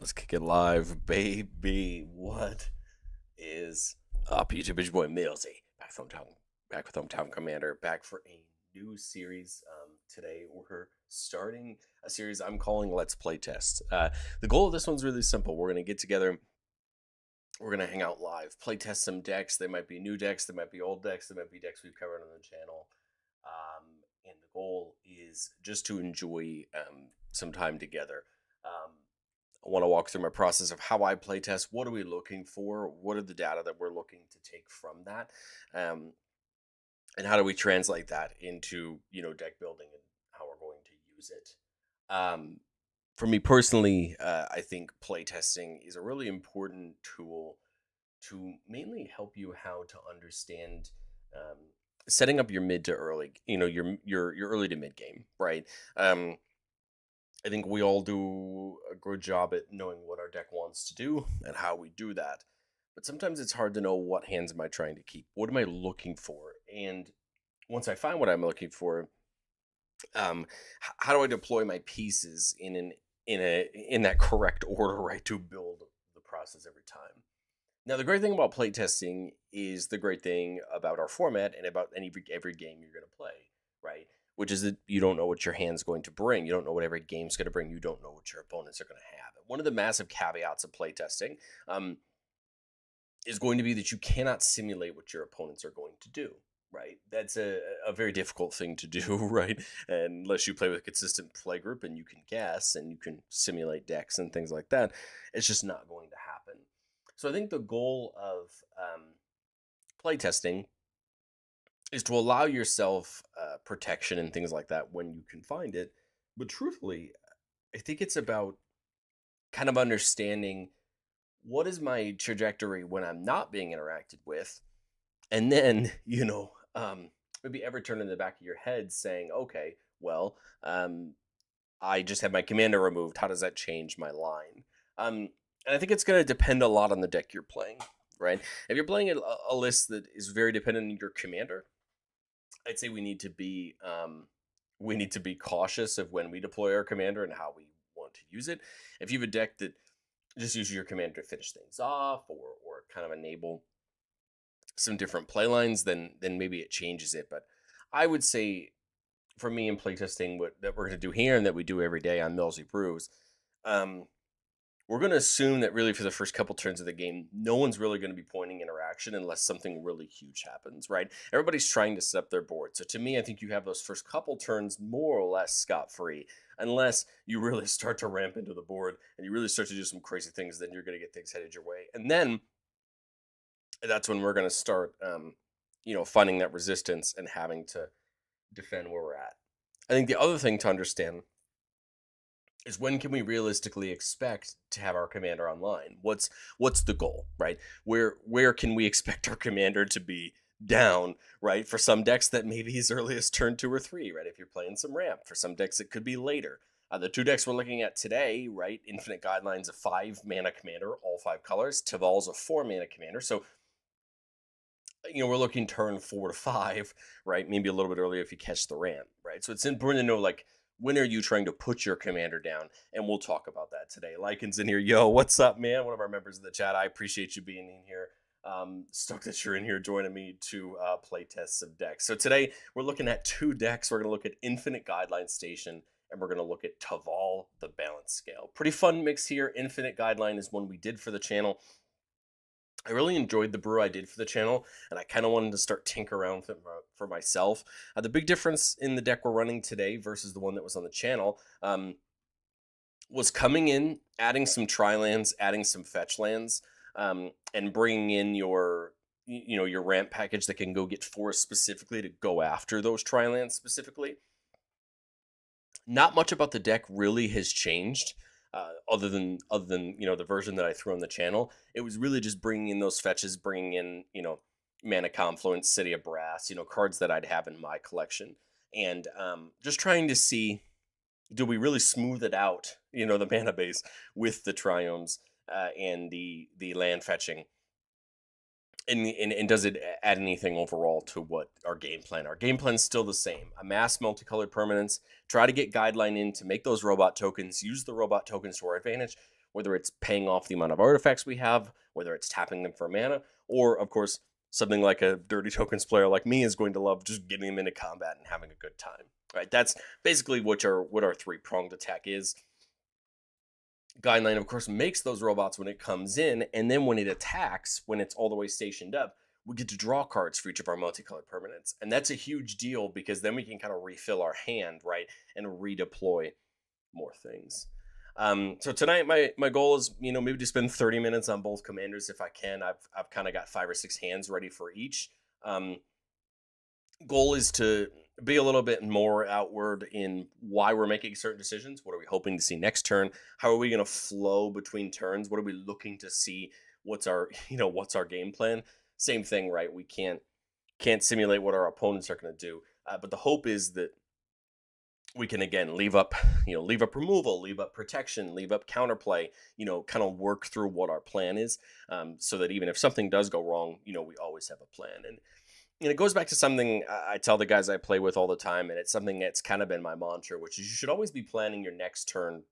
Let's kick it live, baby. What is up, YouTube? It's your boy Millsy, back with Hometown Commander, back for a new series. Today we're starting a series I'm calling Let's Playtest. The goal of this one's really simple. We're gonna get together. We're gonna hang out live, playtest some decks. They might be new decks, they might be old decks, they might be decks we've covered on the channel. And the goal is just to enjoy some time together. I want to walk through my process of how I playtest. What are we looking for? What are the data that we're looking to take from that? And how do we translate that into, deck building and how we're going to use it? For me personally, I think playtesting is a really important tool to mainly help you how to understand um, setting up your mid to early, your early to mid game, right? I think we all do a good job at knowing what our deck wants to do and how we do that. But sometimes it's hard to know what hands am I trying to keep? What am I looking for? And once I find what I'm looking for, how do I deploy my pieces in that correct order, right, to build the process every time? Now, the great thing about playtesting is the great thing about our format and about every game you're going to play, right? Which is that you don't know what your hand's going to bring. You don't know what every game's going to bring. You don't know what your opponents are going to have. And one of the massive caveats of playtesting is going to be that you cannot simulate what your opponents are going to do, right? That's a very difficult thing to do, right? Unless you play with a consistent play group and you can guess and you can simulate decks and things like that, it's just not going to happen. So I think the goal of playtesting is to allow yourself protection and things like that when you can find it. But truthfully, I think it's about kind of understanding what is my trajectory when I'm not being interacted with, and then maybe ever turn in the back of your head saying, okay, well, I just had my commander removed. How does that change my line? And I think it's going to depend a lot on the deck you're playing, right? If you're playing a list that is very dependent on your commander, I'd say we need to be cautious of when we deploy our commander and how we want to use it. If you have a deck that just uses your commander to finish things off or kind of enable some different play lines, then maybe it changes it. But I would say for me in playtesting, what that we're going to do here and that we do every day on Millsy Brews, we're going to assume that really for the first couple turns of the game, no one's really going to be pointing interaction unless something really huge happens, right? Everybody's trying to set up their board. So to me, I think you have those first couple turns more or less scot-free, unless you really start to ramp into the board and you really start to do some crazy things, then you're going to get things headed your way. And then that's when we're going to start, finding that resistance and having to defend where we're at. I think the other thing to understand is when can we realistically expect to have our commander online? What's the goal, right? Where can we expect our commander to be down, right? For some decks that maybe as early as turn 2 or 3, right? If you're playing some ramp. For some decks it could be later. The two decks we're looking at today, right? Infinite Guideline's a 5 mana commander, all 5 colors. Teval's a 4 mana commander. So we're looking turn 4 to 5, right? Maybe a little bit earlier if you catch the ramp, right? So it's important to know, like, when are you trying to put your commander down? And we'll talk about that today. Lycan's in here. Yo, what's up, man? One of our members of the chat. I appreciate you being in here. Stoked that you're in here joining me to play test some decks. So today we're looking at 2 decks. We're going to look at Infinite Guideline Station and we're going to look at Teval, the Balance Scale. Pretty fun mix here. Infinite Guideline is one we did for the channel. I really enjoyed the brew I did for the channel, and I kind of wanted to start tinker around with it for myself. The big difference in the deck we're running today versus the one that was on the channel was coming in, adding some tri-lands, adding some fetch lands, and bringing in your ramp package that can go get forest specifically to go after those tri-lands specifically. Not much about the deck really has changed. Other than the version that I threw on the channel, it was really just bringing in those fetches, bringing in Mana Confluence, City of Brass, cards that I'd have in my collection, and just trying to see, do we really smooth it out, the mana base with the triomes and the land fetching, and does it add anything overall to what our game plan? Our game plan is still the same. Amass multicolored permanents, try to get Guideline in to make those robot tokens, use the robot tokens to our advantage. whether it's paying off the amount of artifacts we have, whether it's tapping them for mana, or of course, something like a Dirty Tokens player like me is going to love just getting them into combat and having a good time. Right? That's basically what our three-pronged attack is. Guideline, of course, makes those robots when it comes in, and then when it attacks, when it's all the way stationed up, we get to draw cards for each of our multicolored permanents. And that's a huge deal because then we can kind of refill our hand, right, and redeploy more things. So tonight, my goal is, maybe to spend 30 minutes on both commanders if I can. I've kind of got 5 or 6 hands ready for each. Goal is to be a little bit more outward in why we're making certain decisions. What are we hoping to see next turn? How are we going to flow between turns? What are we looking to see? What's our game plan? Same thing, right? We can't simulate what our opponents are going to do. But the hope is that we can again leave up removal, leave up protection, leave up counterplay, kind of work through what our plan is, so that even if something does go wrong, we always have a plan. And it goes back to something I tell the guys I play with all the time, and it's something that's kind of been my mantra, which is you should always be planning your next turn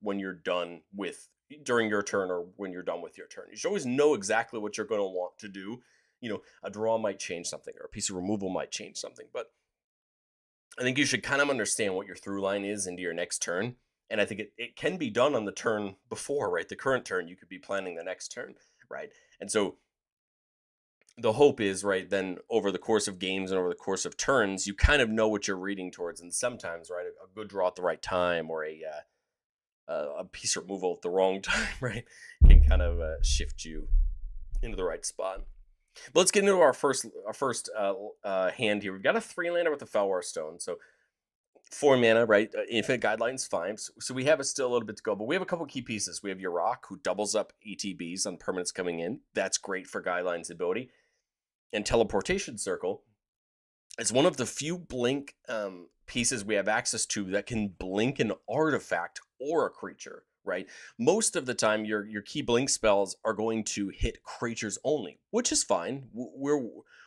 during your turn or when you're done with your turn. You should always know exactly what you're going to want to do. A draw might change something, or a piece of removal might change something, but I think you should kind of understand what your through line is into your next turn. And I think it can be done on the turn before, right? The current turn, you could be planning the next turn, right? And so the hope is, right, then over the course of games and over the course of turns, you kind of know what you're reading towards. And sometimes, right, a good draw at the right time or a piece of removal at the wrong time, right, can kind of shift you into the right spot. But let's get into our first hand here. We've got a 3-lander with a Felwar Stone. So 4 mana, right? Infinite Guideline's fine. So we have still a little bit to go, but we have a couple key pieces. We have Yurok, who doubles up ETBs on permanents coming in. That's great for Guideline's ability. And Teleportation Circle is one of the few blink pieces we have access to that can blink an artifact or a creature, right? Most of the time, your key blink spells are going to hit creatures only, which is fine.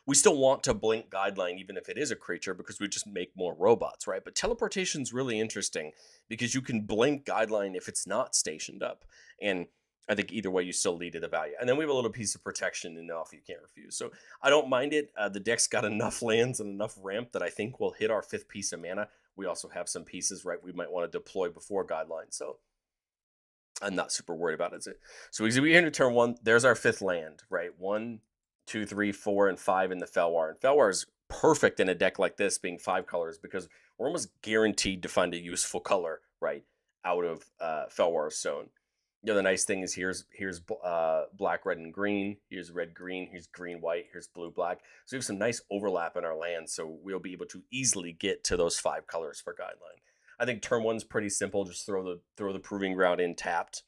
We still want to blink Guideline even if it is a creature because we just make more robots, right? But teleportation's really interesting because you can blink Guideline if it's not stationed up, and I think either way you still lead to the value. And then we have a little piece of protection enough you can't refuse. So I don't mind it. The deck's got enough lands and enough ramp that I think we'll hit our 5th piece of mana. We also have some pieces, right, we might want to deploy before Guideline. So I'm not super worried about it. So we get into turn 1. There's our 5th land, right? 1, 2, 3, 4, and 5 in the Felwar. And Felwar is perfect in a deck like this, being 5 colors, because we're almost guaranteed to find a useful color, right, out of Felwar Stone. The nice thing is here's black, red, and green. Here's red, green. Here's green, white. Here's blue, black. So we have some nice overlap in our land, so we'll be able to easily get to those 5 colors for Guideline. I think turn 1's pretty simple. Just throw the Proving Ground in tapped.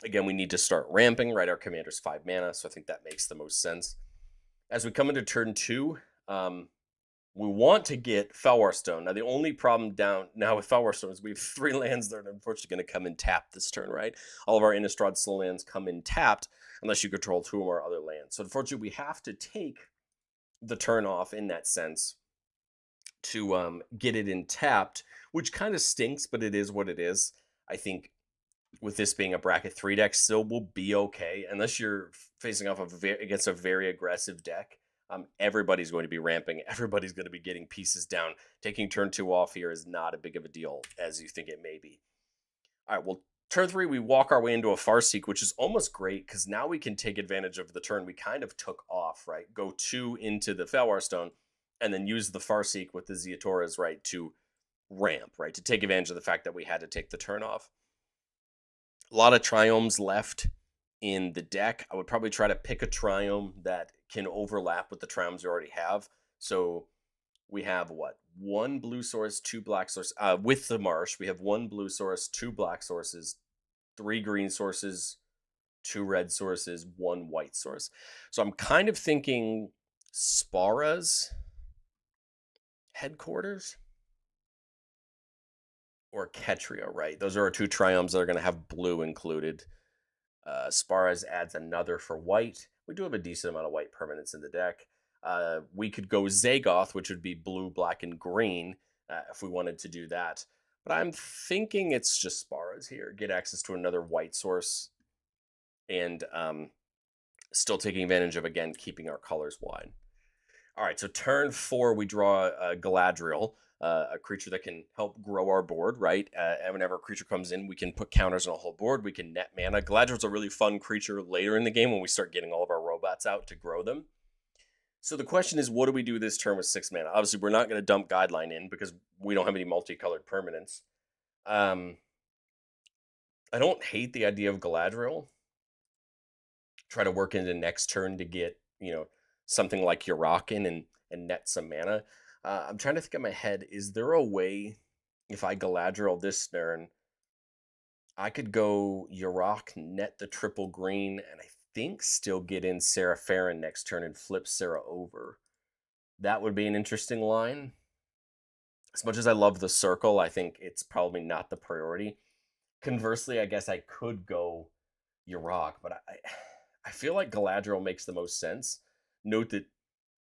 Again, we need to start ramping, right? Our commander's 5 mana, so I think that makes the most sense. As we come into turn 2, we want to get Felwar Stone. Now, the only problem down now with Felwar Stone is we have 3 lands that are unfortunately going to come in tapped this turn, right? All of our Innistrad slow lands come in tapped unless you control 2 or more other lands. So unfortunately, we have to take the turn off in that sense to get it in tapped, which kind of stinks, but it is what it is. I think with this being a bracket 3 deck, still will be okay unless you're facing off against a very aggressive deck. Everybody's going to be ramping. Everybody's going to be getting pieces down. Taking turn 2 off here is not a big of a deal as you think it may be. All right, well, turn 3, we walk our way into a Farseek, which is almost great because now we can take advantage of the turn we kind of took off, right? Go 2 into the Felwar Stone and then use the Farseek with the Ziatoras, right, to ramp, right? To take advantage of the fact that we had to take the turn off. A lot of Triomes left in the deck. I would probably try to pick a Triome that can overlap with the Triomes you already have. So we have what? 1 blue source, 2 black source. With the Marsh, we have 1 blue source, 2 black sources, 3 green sources, 2 red sources, 1 white source. So I'm kind of thinking Spara's Headquarters or Ketria, right? Those are our 2 Triomes that are going to have blue included. Spara's adds another for white. We do have a decent amount of white permanents in the deck. We could go Zagoth, which would be blue, black, and green if we wanted to do that. But I'm thinking it's just Sparras here. Get access to another white source and still taking advantage of, again, keeping our colors wide. All right, so turn 4, we draw a Galadriel, a creature that can help grow our board, right? And whenever a creature comes in, we can put counters on a whole board. We can net mana. Galadriel's a really fun creature later in the game when we start getting all of our robots out to grow them. So the question is, what do we do this turn with 6 mana? Obviously, we're not going to dump Guideline in because we don't have any multicolored permanents. I don't hate the idea of Galadriel. Try to work into next turn to get, something like Yurakin and net some mana. I'm trying to think in my head, is there a way, if I Galadriel this turn, I could go Yurak, net the triple green, and I think still get in Sarah Farron next turn and flip Sarah over. That would be an interesting line. As much as I love the circle, I think it's probably not the priority. Conversely, I guess I could go Yurak, but I feel like Galadriel makes the most sense. Note that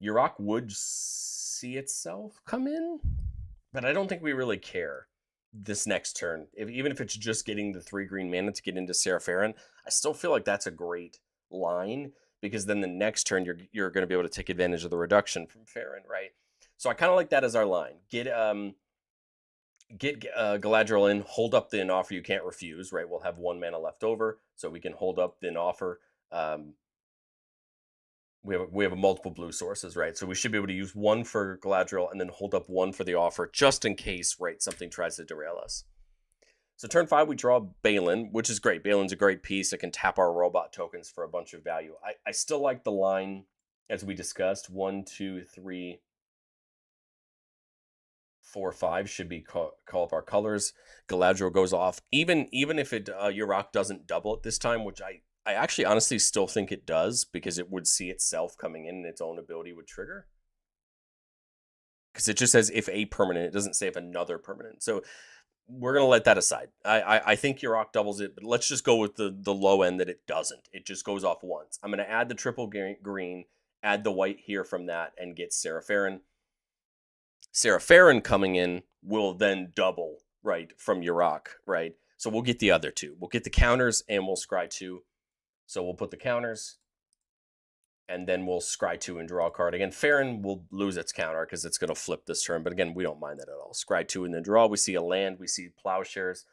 Yurak would see itself come in, but I don't think we really care this next turn. Even if it's just getting the 3 green mana to get into Sarah Farron, I still feel like that's a great line because then the next turn you're going to be able to take advantage of the reduction from Farron, right? So I kind of like that as our line. Get Galadriel in, hold up the offer you can't refuse, right? We'll have 1 mana left over, so we can hold up the offer. We have multiple blue sources, right? So we should be able to use 1 for Galadriel and then hold up 1 for the offer just in case, right, something tries to derail us. So turn 5, we draw Balin, which is great. Balin's a great piece. It can tap our robot tokens for a bunch of value. I still like the line, as we discussed, 1, 2, 3, 4, 5 should be call up our colors. Galadriel goes off. Even if it Yurak doesn't double it this time, which I actually honestly still think it does because it would see itself coming in and its own ability would trigger. Because it just says if a permanent, it doesn't say if another permanent. So we're going to let that aside. I think Yurak doubles it, but let's just go with the low end that it doesn't. It just goes off once. I'm going to add the triple green, add the white here from that, and get Sarah Farron. Sarah Farron coming in will then double, right, from Yurak, right? So we'll get the other 2. We'll get the counters and we'll scry 2. So we'll put the counters and then we'll scry 2 and draw a card. Again, Farron will lose its counter because it's going to flip this turn. But again, we don't mind that at all. Scry 2 and then draw. We see a land. We see plowshares.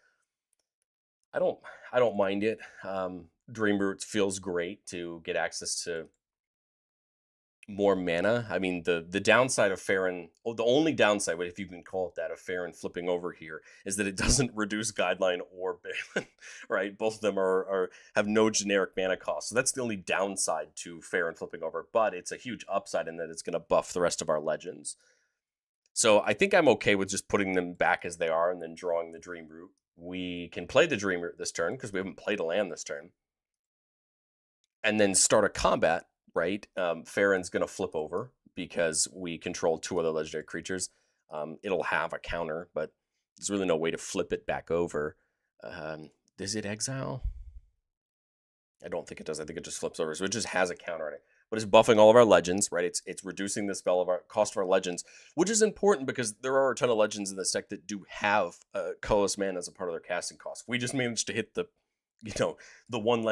I don't mind it. Dream Roots feels great to get access to more mana. I mean, the downside of Farron, the only downside, if you can call it that, of Farron flipping over here is that it doesn't reduce Guideline or Balin, right? Both of them have no generic mana cost. So that's the only downside to Farron flipping over, but it's a huge upside in that it's going to buff the rest of our legends. So I think I'm okay with just putting them back as they are and then drawing the Dream Root. We can play the Dream Root this turn because we haven't played a land this turn. And then start a combat, right? Farron's going to flip over because we control 2 other legendary creatures. It'll have a counter, but there's really no way to flip it back over. Does it exile? I don't think it does. I think it just flips over. So it just has a counter on it. But it's buffing all of our legends, right? It's reducing the spell of our cost of our legends, which is important because there are a ton of legends in this deck that do have colorless mana as a part of their casting cost. We just managed to hit the one of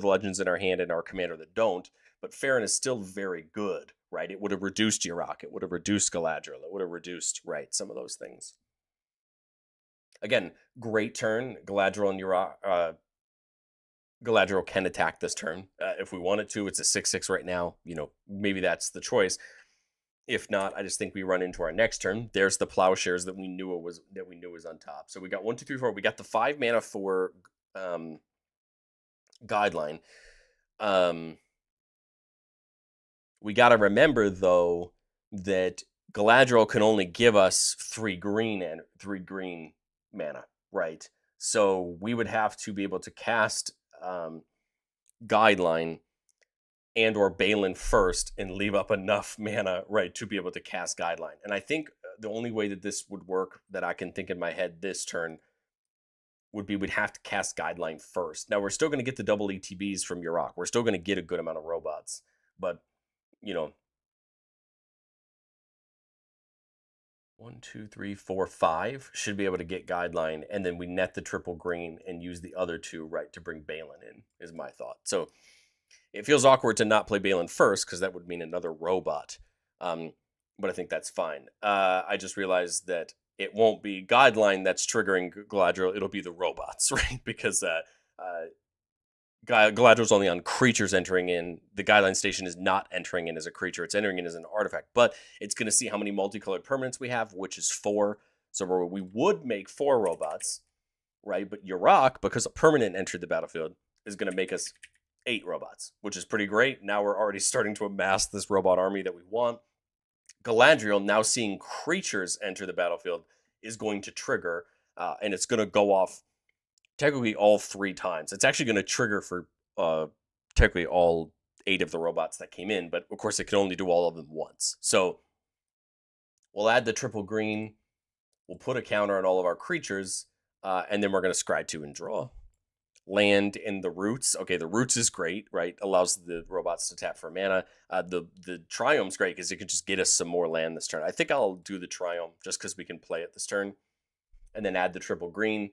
the legends in our hand and our commander that don't. But Farron is still very good, right? It would have reduced Yurak. It would have reduced Galadriel. It would have reduced, right, some of those things. Again, great turn. Galadriel and Yurak. Galadriel can attack this turn if we wanted to. It's a 6/6 right now. Maybe that's the choice. If not, I just think we run into our next turn. There's the plowshares that we knew was on top. So we got 1, 2, 3, 4. We got the 5 mana for Guideline. We got to remember though that Galadriel can only give us 3 green mana, right? So we would have to be able to cast Guideline and or Balin first and leave up enough mana, right, to be able to cast Guideline. And I think the only way that this would work that I can think in my head this turn would be we'd have to cast Guideline first. Now, we're still going to get the double ETBs from Yurak. We're still going to get a good amount of robots. But, 1, 2, 3, 4, 5 should be able to get Guideline, and then we net the triple green and use the other two, right, to bring Balin in, is my thought. So it feels awkward to not play Balin first, because that would mean another robot. But I think that's fine. I just realized that it won't be Guideline that's triggering Galadriel, it'll be the robots, right? Because Galadriel's only on creatures entering in. The Guideline station is not entering in as a creature. It's entering in as an artifact. But it's going to see how many multicolored permanents we have, which is 4. So we would make 4 robots, right? But Yurok, because a permanent entered the battlefield, is going to make us 8 robots, which is pretty great. Now we're already starting to amass this robot army that we want. Galadriel, now seeing creatures enter the battlefield, is going to trigger, and it's going to go off technically all 3 times. It's actually going to trigger for technically all 8 of the robots that came in, but of course it can only do all of them once. So we'll add the triple green, we'll put a counter on all of our creatures, and then we're going to scry 2 and draw. Land in the roots. Okay, the roots is great, right? Allows the robots to tap for mana. The Triome's great because it can just get us some more land this turn. I think I'll do the Triome just because we can play it this turn. And then add the triple green,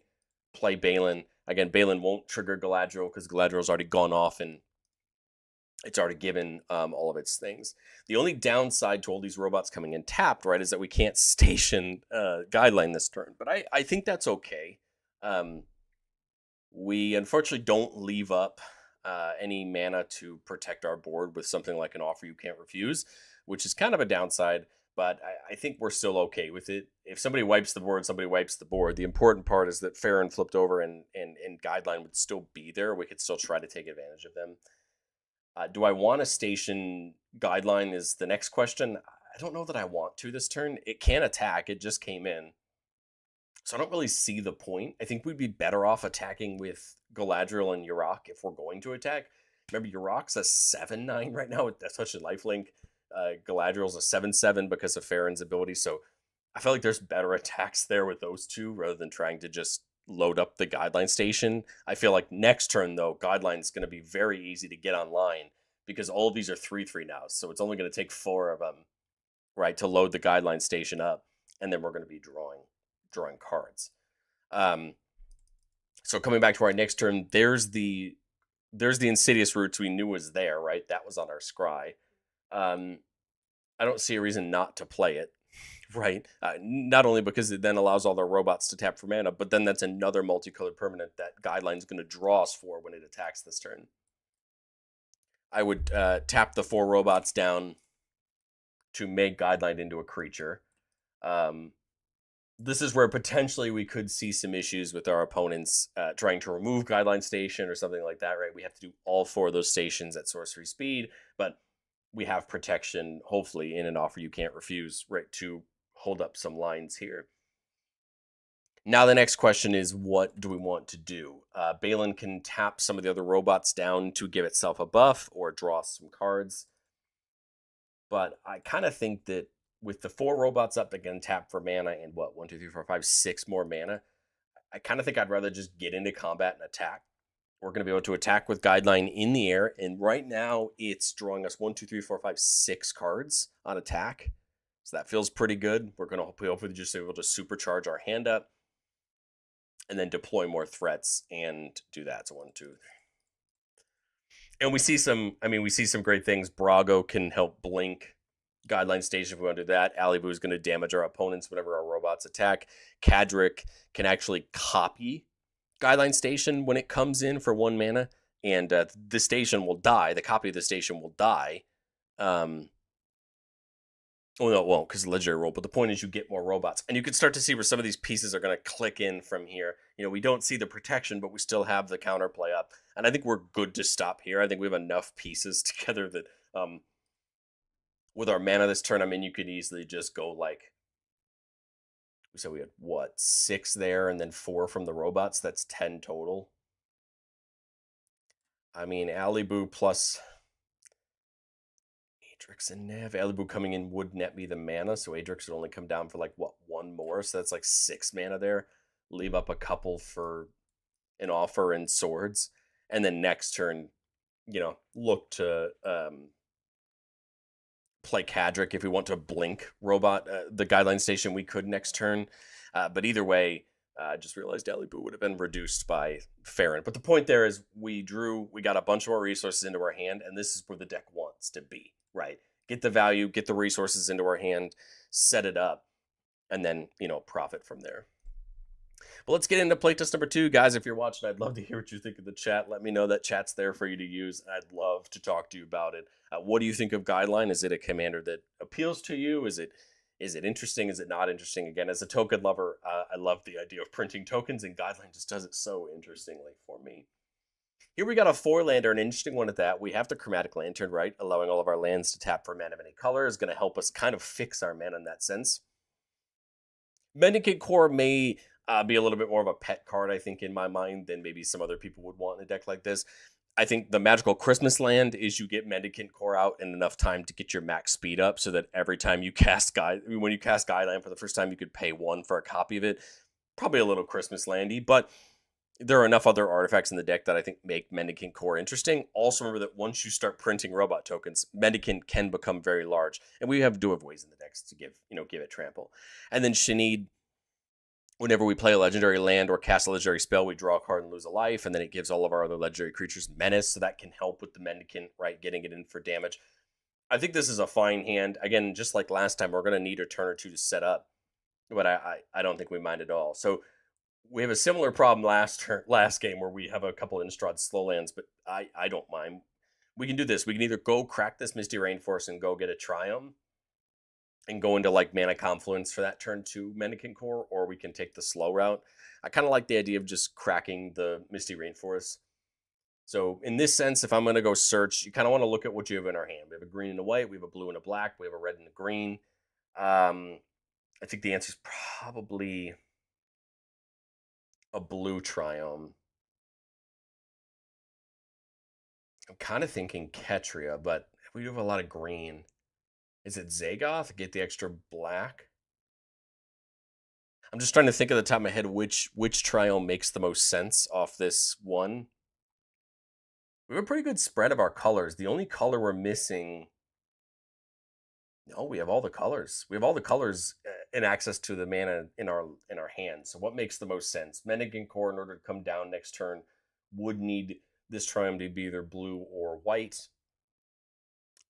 play Balin. Again, Balin won't trigger Galadriel because Galadriel's already gone off and it's already given all of its things. The only downside to all these robots coming in tapped, right, is that we can't station Guideline this turn. But I think that's okay. We unfortunately don't leave up any mana to protect our board with something like an Offer You Can't Refuse, which is kind of a downside, but I think we're still okay with it. If somebody wipes the board, somebody wipes the board. The important part is that Farron flipped over and Guideline would still be there. We could still try to take advantage of them. Do I want to station Guideline is the next question. I don't know that I want to this turn. It can attack. It just came in. So I don't really see the point. I think we'd be better off attacking with Galadriel and Yurok if we're going to attack. Remember, Yurok's a 7/9 right now with such a lifelink. Galadriel's a 7/7 because of Farron's ability. So I feel like there's better attacks there with those two rather than trying to just load up the Guideline station. I feel like next turn, though, Guideline's going to be very easy to get online because all of these are 3/3 now. So it's only going to take 4 of them, right, to load the Guideline station up. And then we're going to be drawing cards. So coming back to our next turn, there's the Insidious Roots we knew was there, right? That was on our scry. I don't see a reason not to play it, right? Not only because it then allows all the robots to tap for mana, but then that's another multicolored permanent that Guideline's going to draw us for when it attacks this turn. I would tap the 4 robots down to make Guideline into a creature. This is where potentially we could see some issues with our opponents trying to remove Guideline Station or something like that, right? We have to do all 4 of those stations at sorcery speed, but we have protection, hopefully, in an Offer You Can't Refuse, right, to hold up some lines here. Now the next question is, what do we want to do? Balin can tap some of the other robots down to give itself a buff or draw some cards, but I kind of think that with the 4 robots up that can tap for mana and 1, 2, 3, 4, 5, 6 more mana, I kind of think I'd rather just get into combat and attack. We're going to be able to attack with Guideline in the air, and right now it's drawing us 1, 2, 3, 4, 5, 6 cards on attack. So that feels pretty good. We're going to hopefully just be able to supercharge our hand up and then deploy more threats and do that. So 1, 2, 3. And we see some great things. Brago can help blink Guideline Station if we want to do that. Alibu is going to damage our opponents whenever our robots attack. Kadric can actually copy Guideline Station when it comes in for 1 mana, and the station will die. The copy of the station will die. Oh, no, it won't because legendary roll. But the point is you get more robots. And you can start to see where some of these pieces are going to click in from here. We don't see the protection, but we still have the counterplay up. And I think we're good to stop here. I think we have enough pieces together that with our mana this turn, you could easily just go like, we said we had 6 there and then 4 from the robots. That's 10 total. Alibu plus Adrix and Nev. Alibu coming in would net me the mana, so Adrix would only come down for 1 more, so that's 6 mana there. Leave up a couple for an Offer and Swords, and then next turn, look to play Cadric if we want to blink robot the Guideline Station. We could next turn, but either way, I just realized Alibu would have been reduced by Farron. But the point there is we got a bunch more resources into our hand, and this is where the deck wants to be, right? Get the value, get the resources into our hand, set it up, and then, profit from there. But let's get into playtest number 2. Guys, if you're watching, I'd love to hear what you think of the chat. Let me know that chat's there for you to use. I'd love to talk to you about it. What do you think of Guideline? Is it a commander that appeals to you? Is it interesting? Is it not interesting? Again, as a token lover, I love the idea of printing tokens, and Guideline just does it so interestingly for me. Here we got a 4-lander, an interesting one at that. We have the Chromatic Lantern, right? Allowing all of our lands to tap for mana of any color is going to help us kind of fix our mana in that sense. Mendicant Core may be a little bit more of a pet card, I think, in my mind, than maybe some other people would want in a deck like this. I think the magical Christmas land is you get Mendicant Core out in enough time to get your max speed up, so that every time you cast when you cast Guideline for the first time, you could pay 1 for a copy of it. Probably a little Christmas landy, but there are enough other artifacts in the deck that I think make Mendicant Core interesting. Also remember that once you start printing robot tokens, Mendicant can become very large, and we do have ways in the decks to give it trample. And then Shanid, whenever we play a legendary land or cast a legendary spell, we draw a card and lose a life, and then it gives all of our other legendary creatures menace, so that can help with the Mendicant, right, getting it in for damage. I think this is a fine hand. Again, just like last time, we're going to need a turn or two to set up, but I don't think we mind at all. So we have a similar problem last game where we have a couple of Innistrad slow lands, but I don't mind. We can do this. We can either go crack this Misty Rainforest and go get a Triumph and go into like Mana Confluence for that turn 2 Mendicant Core, or we can take the slow route. I kind of like the idea of just cracking the Misty Rainforest. So in this sense, if I'm going to go search, you kind of want to look at what you have in our hand. We have a green and a white, we have a blue and a black, we have a red and a green. I think the answer is probably a blue Triumph. I'm kind of thinking Ketria, but we do have a lot of green. Is it Zagoth? Get the extra black? I'm just trying to think of the top of my head which Triumph makes the most sense off this one. We have a pretty good spread of our colors. The only color we're missing... No, we have all the colors. We have all the colors and access to the mana in our hands. So what makes the most sense? Mendicant Core, in order to come down next turn, would need this Triumph to be either blue or white.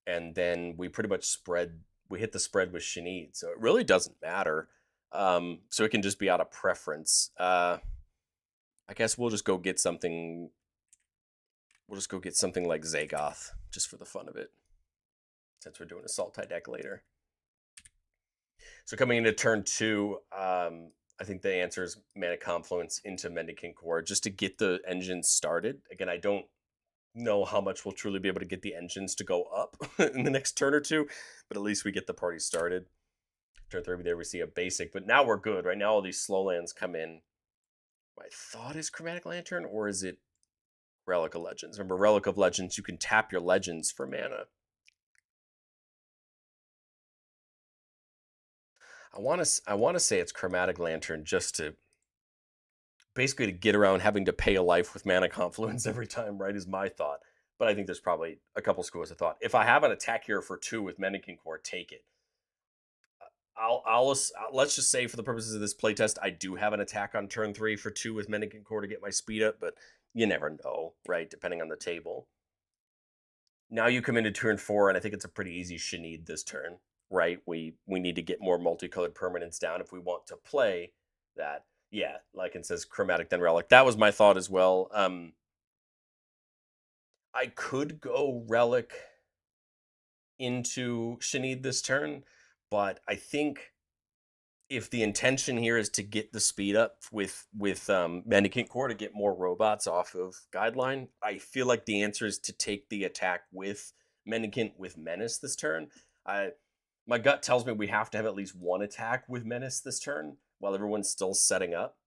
And then we pretty much hit the spread with Shanid. So it really doesn't matter. So it can just be out of preference. I guess we'll just go get something. We'll just go get something like Zagoth, just for the fun of it, since we're doing a Sultai deck later. So coming into turn 2, I think the answer is Mana Confluence into Mendicant Core, just to get the engine started. Again, I don't know how much we'll truly be able to get the engines to go up in the next turn or two, but at least we get the party started. Turn 3, there we see a basic, but now we're good. Right now, all these slow lands come in. My thought is Chromatic Lantern, or is it Relic of Legends? Remember, Relic of Legends, you can tap your legends for mana. I want to say it's Chromatic Lantern, just to basically to get around having to pay a life with Mana Confluence every time, right, is my thought. But I think there's probably a couple schools of thought. If I have an attack here for 2 with Mendicant Core, take it. Let's just say for the purposes of this playtest, I do have an attack on turn 3 for 2 with Mendicant Core to get my speed up, but you never know, right, depending on the table. Now you come into turn 4, and I think it's a pretty easy Shanid this turn, right? We need to get more multicolored permanents down if we want to play that. Yeah, like it says Chromatic then Relic. That was my thought as well. I could go Relic into Shanid this turn, but I think if the intention here is to get the speed up with Mendicant Core to get more robots off of Guideline, I feel like the answer is to take the attack with Mendicant with Menace this turn. My gut tells me we have to have at least one attack with Menace this turn while everyone's still setting up.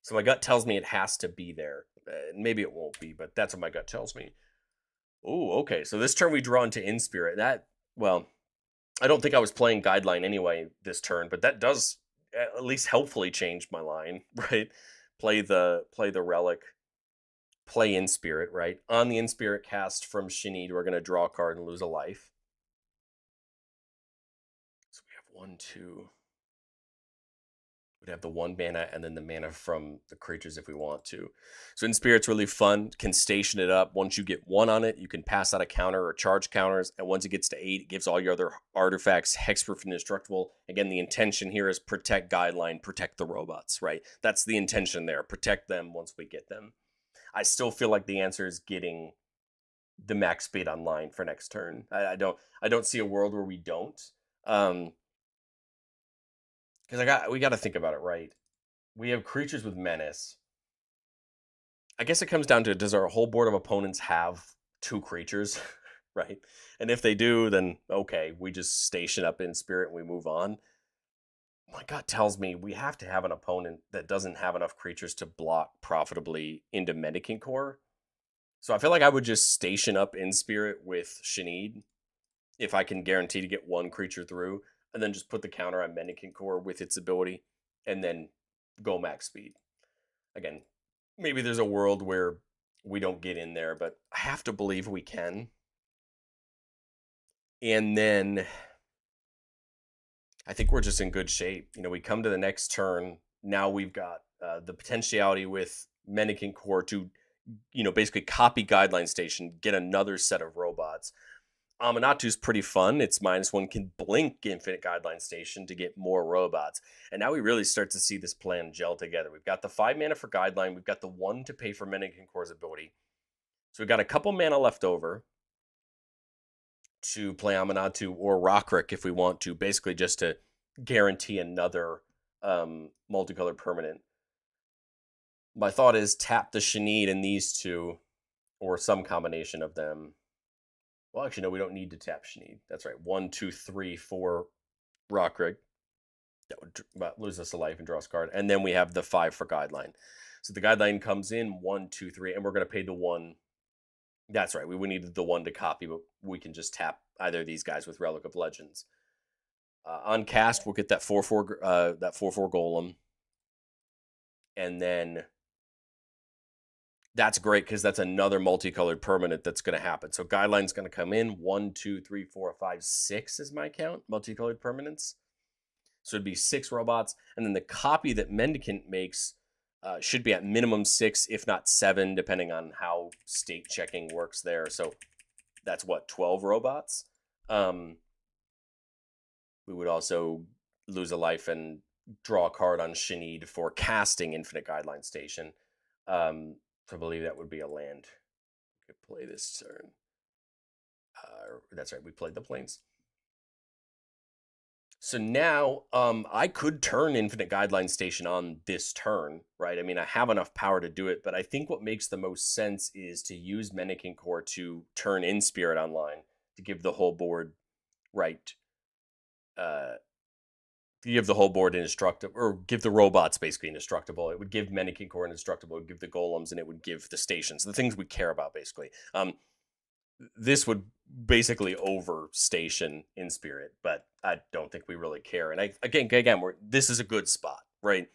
So my gut tells me it has to be there. Maybe it won't be, but that's what my gut tells me. Oh, okay. So this turn we draw into Inspirit. Well, I don't think I was playing Guideline anyway this turn, but that does at least helpfully change my line, right? Play the Relic, play Inspirit, right? On the Inspirit cast from Shanid, we're going to draw a card and lose a life. 1, 2. We'd have the 1 mana and then the mana from the creatures if we want to. So Inspirit's really fun. Can station it up. Once you get 1 on it, you can pass out a counter or charge counters. And once it gets to 8, it gives all your other artifacts hexproof and indestructible. Again, the intention here is protect Guideline, protect the robots, right? That's the intention there. Protect them once we get them. I still feel like the answer is getting the max speed online for next turn. I don't see a world where we don't. Because we got to think about it, right? We have creatures with menace. I guess it comes down to, does our whole board of opponents have 2 creatures, right? And if they do, then okay, we just station up Inspirit and we move on. My gut tells me we have to have an opponent that doesn't have enough creatures to block profitably into Mendicant Core. So I feel like I would just station up Inspirit with Shanid if I can guarantee to get 1 creature through, and then just put the counter on Mendicant Core with its ability, and then go max speed. Again, maybe there's a world where we don't get in there, but I have to believe we can. And then I think we're just in good shape. We come to the next turn. Now we've got the potentiality with Mendicant Core to, basically copy Guideline Station, get another set of robots. Aminatu's pretty fun. It's -1 can blink Infinite Guideline Station to get more robots. And now we really start to see this plan gel together. We've got the 5 mana for Guideline. We've got the 1 to pay for Mendicant Core's ability. So we've got a couple mana left over to play Aminatu or Rockrick if we want to, basically just to guarantee another multicolored permanent. My thought is tap the Shanid in these 2, or some combination of them. Well, actually, no, we don't need to tap Shanid. That's right. 1, 2, 3, 4 Rockrick. That would lose us a life and draw us a card. And then we have the 5 for Guideline. So the Guideline comes in 1, 2, 3, and we're going to pay the 1. That's right. We needed the 1 to copy, but we can just tap either of these guys with Relic of Legends. On cast, we'll get that 4/4 Golem. And then that's great because that's another multicolored permanent that's going to happen. So Guideline's going to come in. 1, 2, 3, 4, 5, 6 is my count. Multicolored permanents. So it'd be 6 robots. And then the copy that Mendicant makes should be at minimum 6, if not 7, depending on how state checking works there. So that's what, 12 robots? We would also lose a life and draw a card on Shanid for casting Infinite Guideline Station. I believe that would be a land. We could play this turn. That's right, we played the Plains. So now I could turn Infinite Guideline Station on this turn, right? I mean, I have enough power to do it, but I think what makes the most sense is to use Mendicant Core to turn Inspirit online to give the whole board, right? Give the whole board indestructible, or give the robots basically indestructible. It would give Mendicant Core indestructible, it would give the golems, and it would give the stations, the things we care about basically. This would basically over station Inspirit, but I don't think we really care. And again, this is a good spot, right?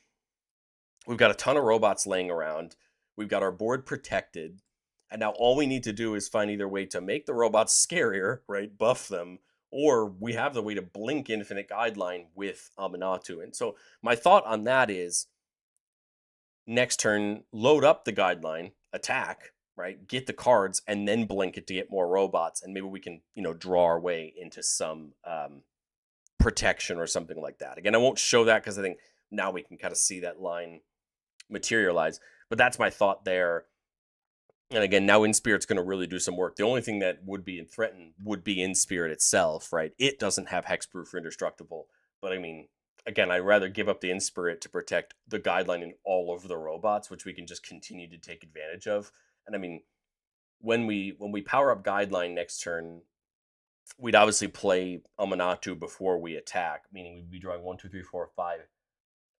We've got a ton of robots laying around. We've got our board protected. And now all we need to do is find either way to make the robots scarier, right? Buff them. Or we have the way to blink Infinite Guideline with Aminatu. And so my thought on that is next turn, load up the Guideline, attack, right? Get the cards, and then blink it to get more robots. And maybe we can, draw our way into some protection or something like that. Again, I won't show that because I think now we can kind of see that line materialize. But that's my thought there. And again, now Inspirit's going to really do some work. The only thing that would be threatened would be Inspirit itself, right? It doesn't have hexproof or indestructible. But I mean, again, I'd rather give up the Inspirit to protect the Guideline and all of the robots, which we can just continue to take advantage of. And I mean, when we power up Guideline next turn, we'd obviously play Aminatu before we attack, meaning we'd be drawing 1, 2, 3, 4, 5.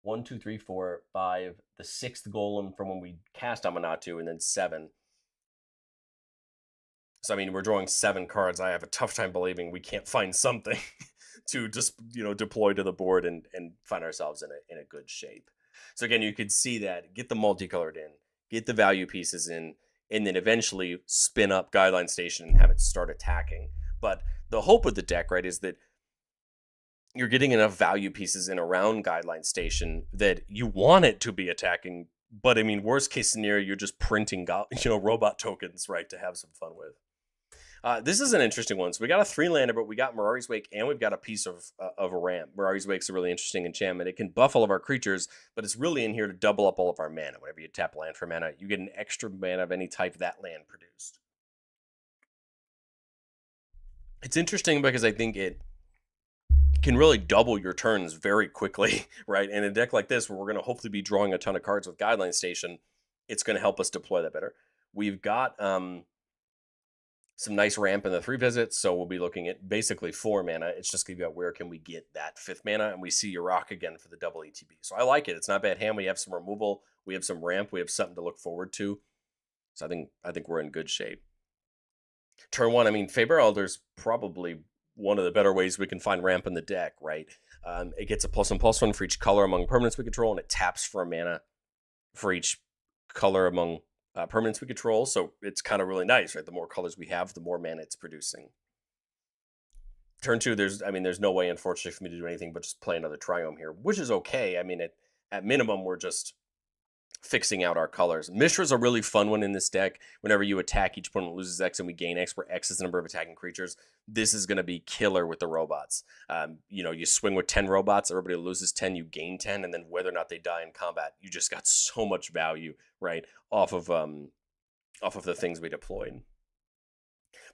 1, 2, 3, 4, 5, the 6th golem from when we cast Aminatu, and then 7. So, I mean, we're drawing 7 cards. I have a tough time believing we can't find something to just, deploy to the board and find ourselves in a good shape. So, again, you could see that. Get the multicolored in, get the value pieces in, and then eventually spin up Guideline Station and have it start attacking. But the hope of the deck, right, is that you're getting enough value pieces in around Guideline Station that you want it to be attacking. But I mean, worst case scenario, you're just printing, robot tokens, right, to have some fun with. This is an interesting one. So we got a 3-lander, but we got Mirari's Wake, and we've got a piece of a ramp. Mirari's Wake's a really interesting enchantment. It can buff all of our creatures, but it's really in here to double up all of our mana. Whenever you tap land for mana, you get an extra mana of any type that land produced. It's interesting because I think it can really double your turns very quickly, right? In a deck like this, where we're going to hopefully be drawing a ton of cards with Guideline Station, it's going to help us deploy that better. We've got some nice ramp in the 3 visits, so we'll be looking at basically 4 mana. It's just going to be about where can we get that 5th mana, and we see Yurok again for the double ETB. So I like it. It's not a bad hand. We have some removal, we have some ramp, we have something to look forward to. So I think we're in good shape. Turn 1, I mean, Faber Elder's probably one of the better ways we can find ramp in the deck, right? It gets a +1/+1 for each color among permanents we control, and it taps for a mana for each color among permanents we control. So it's kind of really nice, right? The more colors we have, the more mana it's producing. Turn 2, there's no way, unfortunately, for me to do anything but just play another Triome here, which is okay. I mean, at minimum, we're just fixing out our colors. Mishra's a really fun one in this deck. Whenever you attack, each opponent loses X and we gain X, where X is the number of attacking creatures. This is going to be killer with the robots. You swing with 10 robots, everybody loses 10, you gain 10, and then whether or not they die in combat, you just got so much value, right, off of the things we deployed.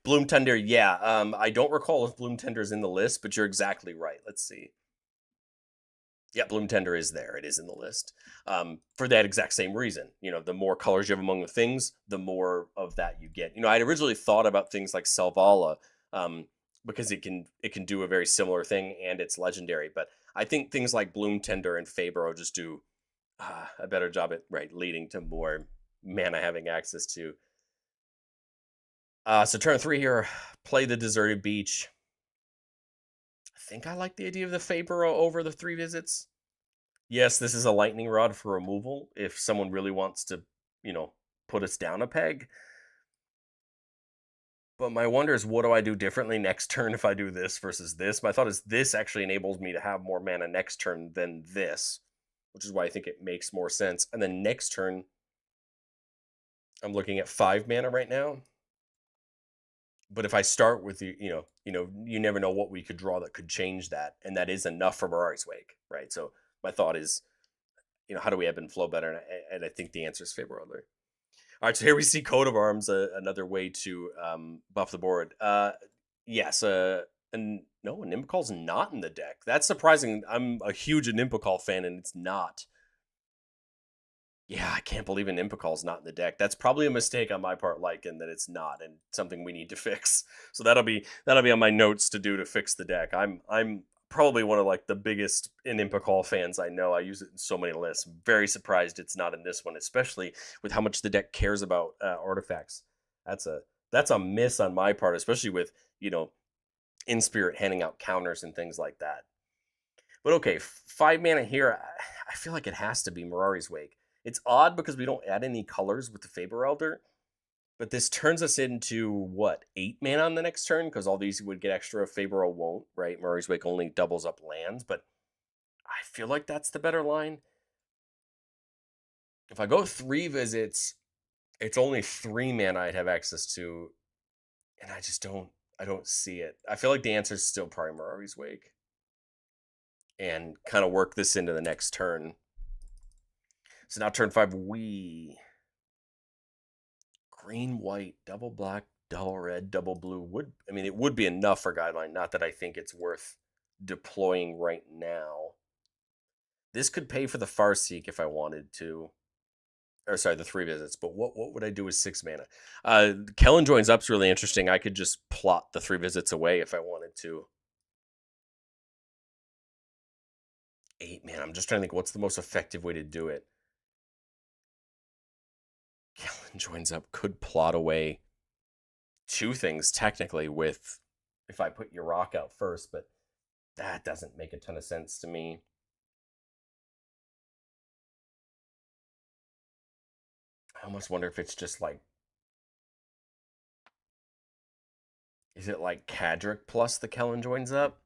Bloom Tender, yeah. I don't recall if Bloom Tender's in the list, but you're exactly right. Let's see. Yeah, Bloom Tender is there. It is in the list for that exact same reason. The more colors you have among the things, the more of that you get. I'd originally thought about things like Selvala because it can do a very similar thing and it's legendary. But I think things like Bloom Tender and Fabro just do a better job at leading to more mana having access to. So turn 3 here, play the Deserted Beach. I think I like the idea of the Fabro over the 3 visits. Yes, this is a lightning rod for removal if someone really wants to, put us down a peg. But my wonder is, what do I do differently next turn if I do this versus this? My thought is this actually enables me to have more mana next turn than this, which is why I think it makes more sense. And then next turn, I'm looking at 5 mana right now. But if I start with you never know what we could draw that could change that, and that is enough for Mirari's Wake, right? So my thought is, how do we ebb and flow better? And I think the answer is favorable. All right, so here we see Coat of Arms, another way to buff the board. Yes, and no, Nimbical's not in the deck. That's surprising. I'm a huge Nimbical fan, and it's not. Yeah, I can't believe an Impical's not in the deck. That's probably a mistake on my part, and that it's not, and something we need to fix. So that'll be on my notes to do to fix the deck. I'm probably one of the biggest Impical fans I know. I use it in so many lists. I'm very surprised it's not in this one, especially with how much the deck cares about artifacts. That's a miss on my part, especially with In Spirit handing out counters and things like that. But okay, 5 mana here. I feel like it has to be Mirari's Wake. It's odd because we don't add any colors with the Faber Elder, but this turns us into, what, 8 mana on the next turn? Because all these would get extra, Faber won't, right? Mirari's Wake only doubles up lands, but I feel like that's the better line. If I go 3 visits, it's only 3 mana I'd have access to, and I don't see it. I feel like the answer is still probably Mirari's Wake. And kind of work this into the next turn. So now turn 5, green, white, double black, double red, double blue it would be enough for Guideline. Not that I think it's worth deploying right now. This could pay for the Farseek if I wanted to. Or sorry, the 3 visits. But what would I do with 6 mana? Kellen Joins Up's really interesting. I could just plot the 3 visits away if I wanted to. 8 mana. I'm just trying to think what's the most effective way to do it. Kellen Joins Up could plot away 2 things technically with if I put Yurok out first, but that doesn't make a ton of sense to me. I almost wonder if it's just is it like Kadric plus the Kellen Joins Up?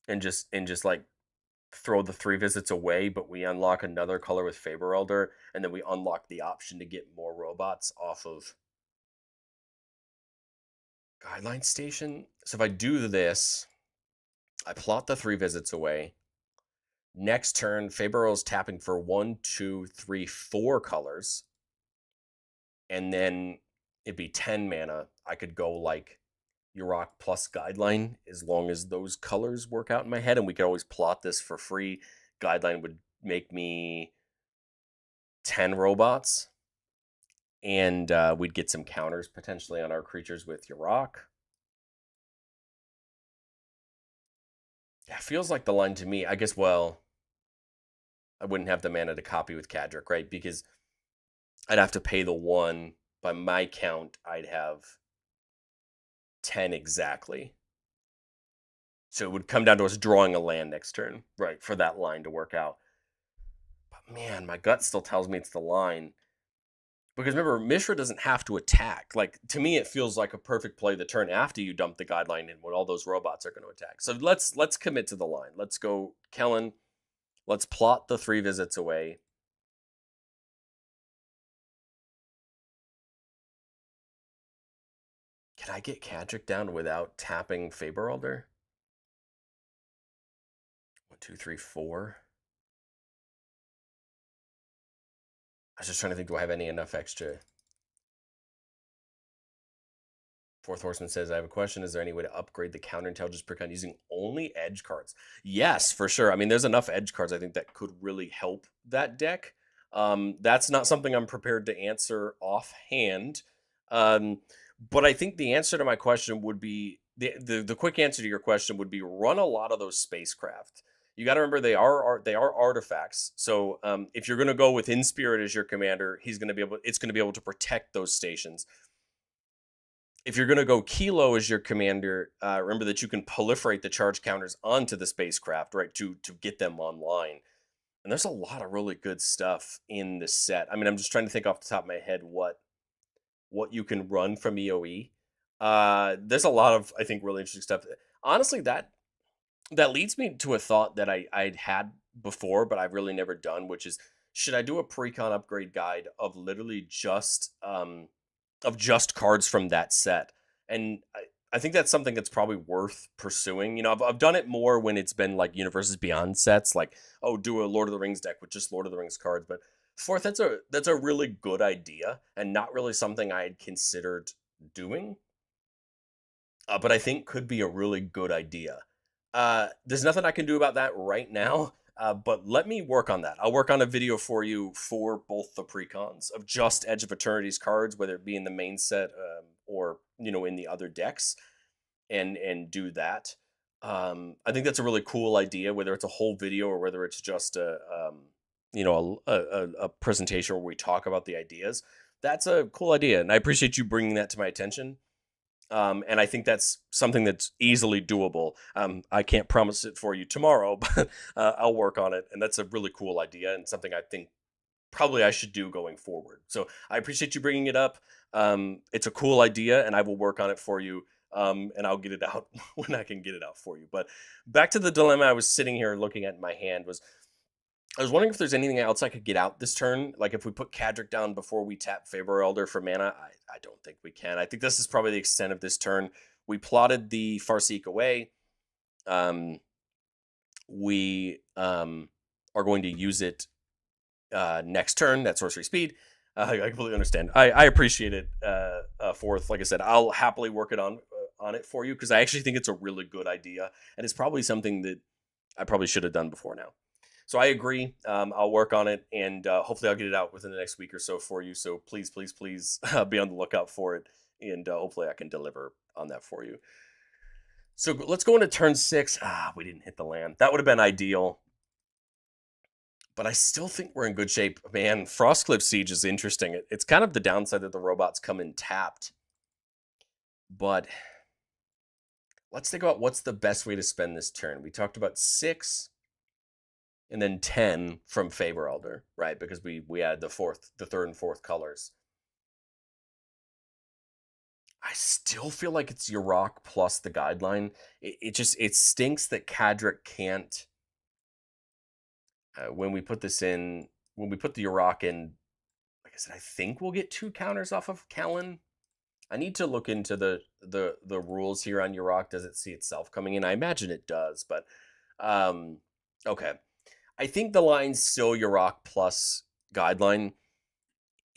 and just like throw the 3 visits away, but we unlock another color with Faber Elder, and then we unlock the option to get more robots off of Guideline Station. So if I do this, I plot the 3 visits away. Next turn, Faber is tapping for 1, 2, 3, 4 colors. And then it'd be 10 mana. I could go like Yurok plus Guideline as long as those colors work out in my head. And we could always plot this for free. Guideline would make me 10 robots. And we'd get some counters potentially on our creatures with Yurok. Yeah, feels like the line to me. I guess, well, I wouldn't have the mana to copy with Kadric, right? Because I'd have to pay the 1. By my count, I'd have 10 exactly. So it would come down to us drawing a land next turn, right, for that line to work out. But man, my gut still tells me it's the line. Because remember, Mishra doesn't have to attack. Like, to me, it feels like a perfect play the turn after you dump the Guideline in when all those robots are going to attack. So let's commit to the line. Let's go, Kellen. Let's plot the 3 visits away. Can I get Kadric down without tapping Faber Elder? 1, 2, 3, 4. I was just trying to think, do I have any enough extra? Fourth Horseman says, I have a question. Is there any way to upgrade the counterintelligence precon using only edge cards? Yes, for sure. I mean, there's enough edge cards I think that could really help that deck. That's not something I'm prepared to answer offhand. But I think the answer to my question would be the quick answer to your question would be run a lot of those spacecraft. You got to remember they are artifacts. So if you're going to go with Inspirit as your commander, it's going to be able to protect those stations. If you're going to go Kilo as your commander, remember that you can proliferate the charge counters onto the spacecraft, right, to get them online. And there's a lot of really good stuff in the set. I mean, I'm just trying to think off the top of my head what you can run from EOE. There's a lot of, I think, really interesting stuff. Honestly, that leads me to a thought that I'd had before, but I've really never done, which is, should I do a precon upgrade guide of literally just cards from that set? And I think that's something that's probably worth pursuing. You know, I've done it more when it's been like Universes Beyond sets, like, oh, do a Lord of the Rings deck with just Lord of the Rings cards. But fourth, that's a really good idea and not really something I had considered doing, but I think could be a really good idea. There's nothing I can do about that right now, but let me work on that. I'll work on a video for you for both the precons of just Edge of Eternity's cards, whether it be in the main set or in the other decks, and do that. I think that's a really cool idea, whether it's a whole video or whether it's just a presentation where we talk about the ideas. That's a cool idea, and I appreciate you bringing that to my attention. And I think that's something that's easily doable. I can't promise it for you tomorrow, but I'll work on it. And that's a really cool idea and something I think probably I should do going forward. So I appreciate you bringing it up. It's a cool idea, and I will work on it for you. And I'll get it out when I can get it out for you. But back to the dilemma I was sitting here looking at in my hand was, I was wondering if there's anything else I could get out this turn. Like if we put Kadric down before we tap Faber Elder for mana, I don't think we can. I think this is probably the extent of this turn. We plotted the Farseek away. We are going to use it next turn. That sorcery speed. I completely understand. I appreciate it. Fourth, like I said, I'll happily work it on it for you because I actually think it's a really good idea, and it's probably something that I probably should have done before now. So I agree. I'll work on it, and hopefully I'll get it out within the next week or so for you. So please, please, please be on the lookout for it, and hopefully I can deliver on that for you. So let's go into turn 6. We didn't hit the land. That would have been ideal, but I still think we're in good shape. Man, Frostcliff Siege is interesting. It's kind of the downside that the robots come in tapped, but let's think about what's the best way to spend this turn. We talked about 6 and then 10 from Faber Elder, right? Because we add the third and fourth colors. I still feel like it's Yurok plus the guideline. It stinks that Kadric can't. When we put this in, when we put the Yurok in, like I said, I think we'll get 2 counters off of Kellen. I need to look into the rules here on Yurok. Does it see itself coming in? I imagine it does, but um, okay. I think the line's still Yurok plus guideline.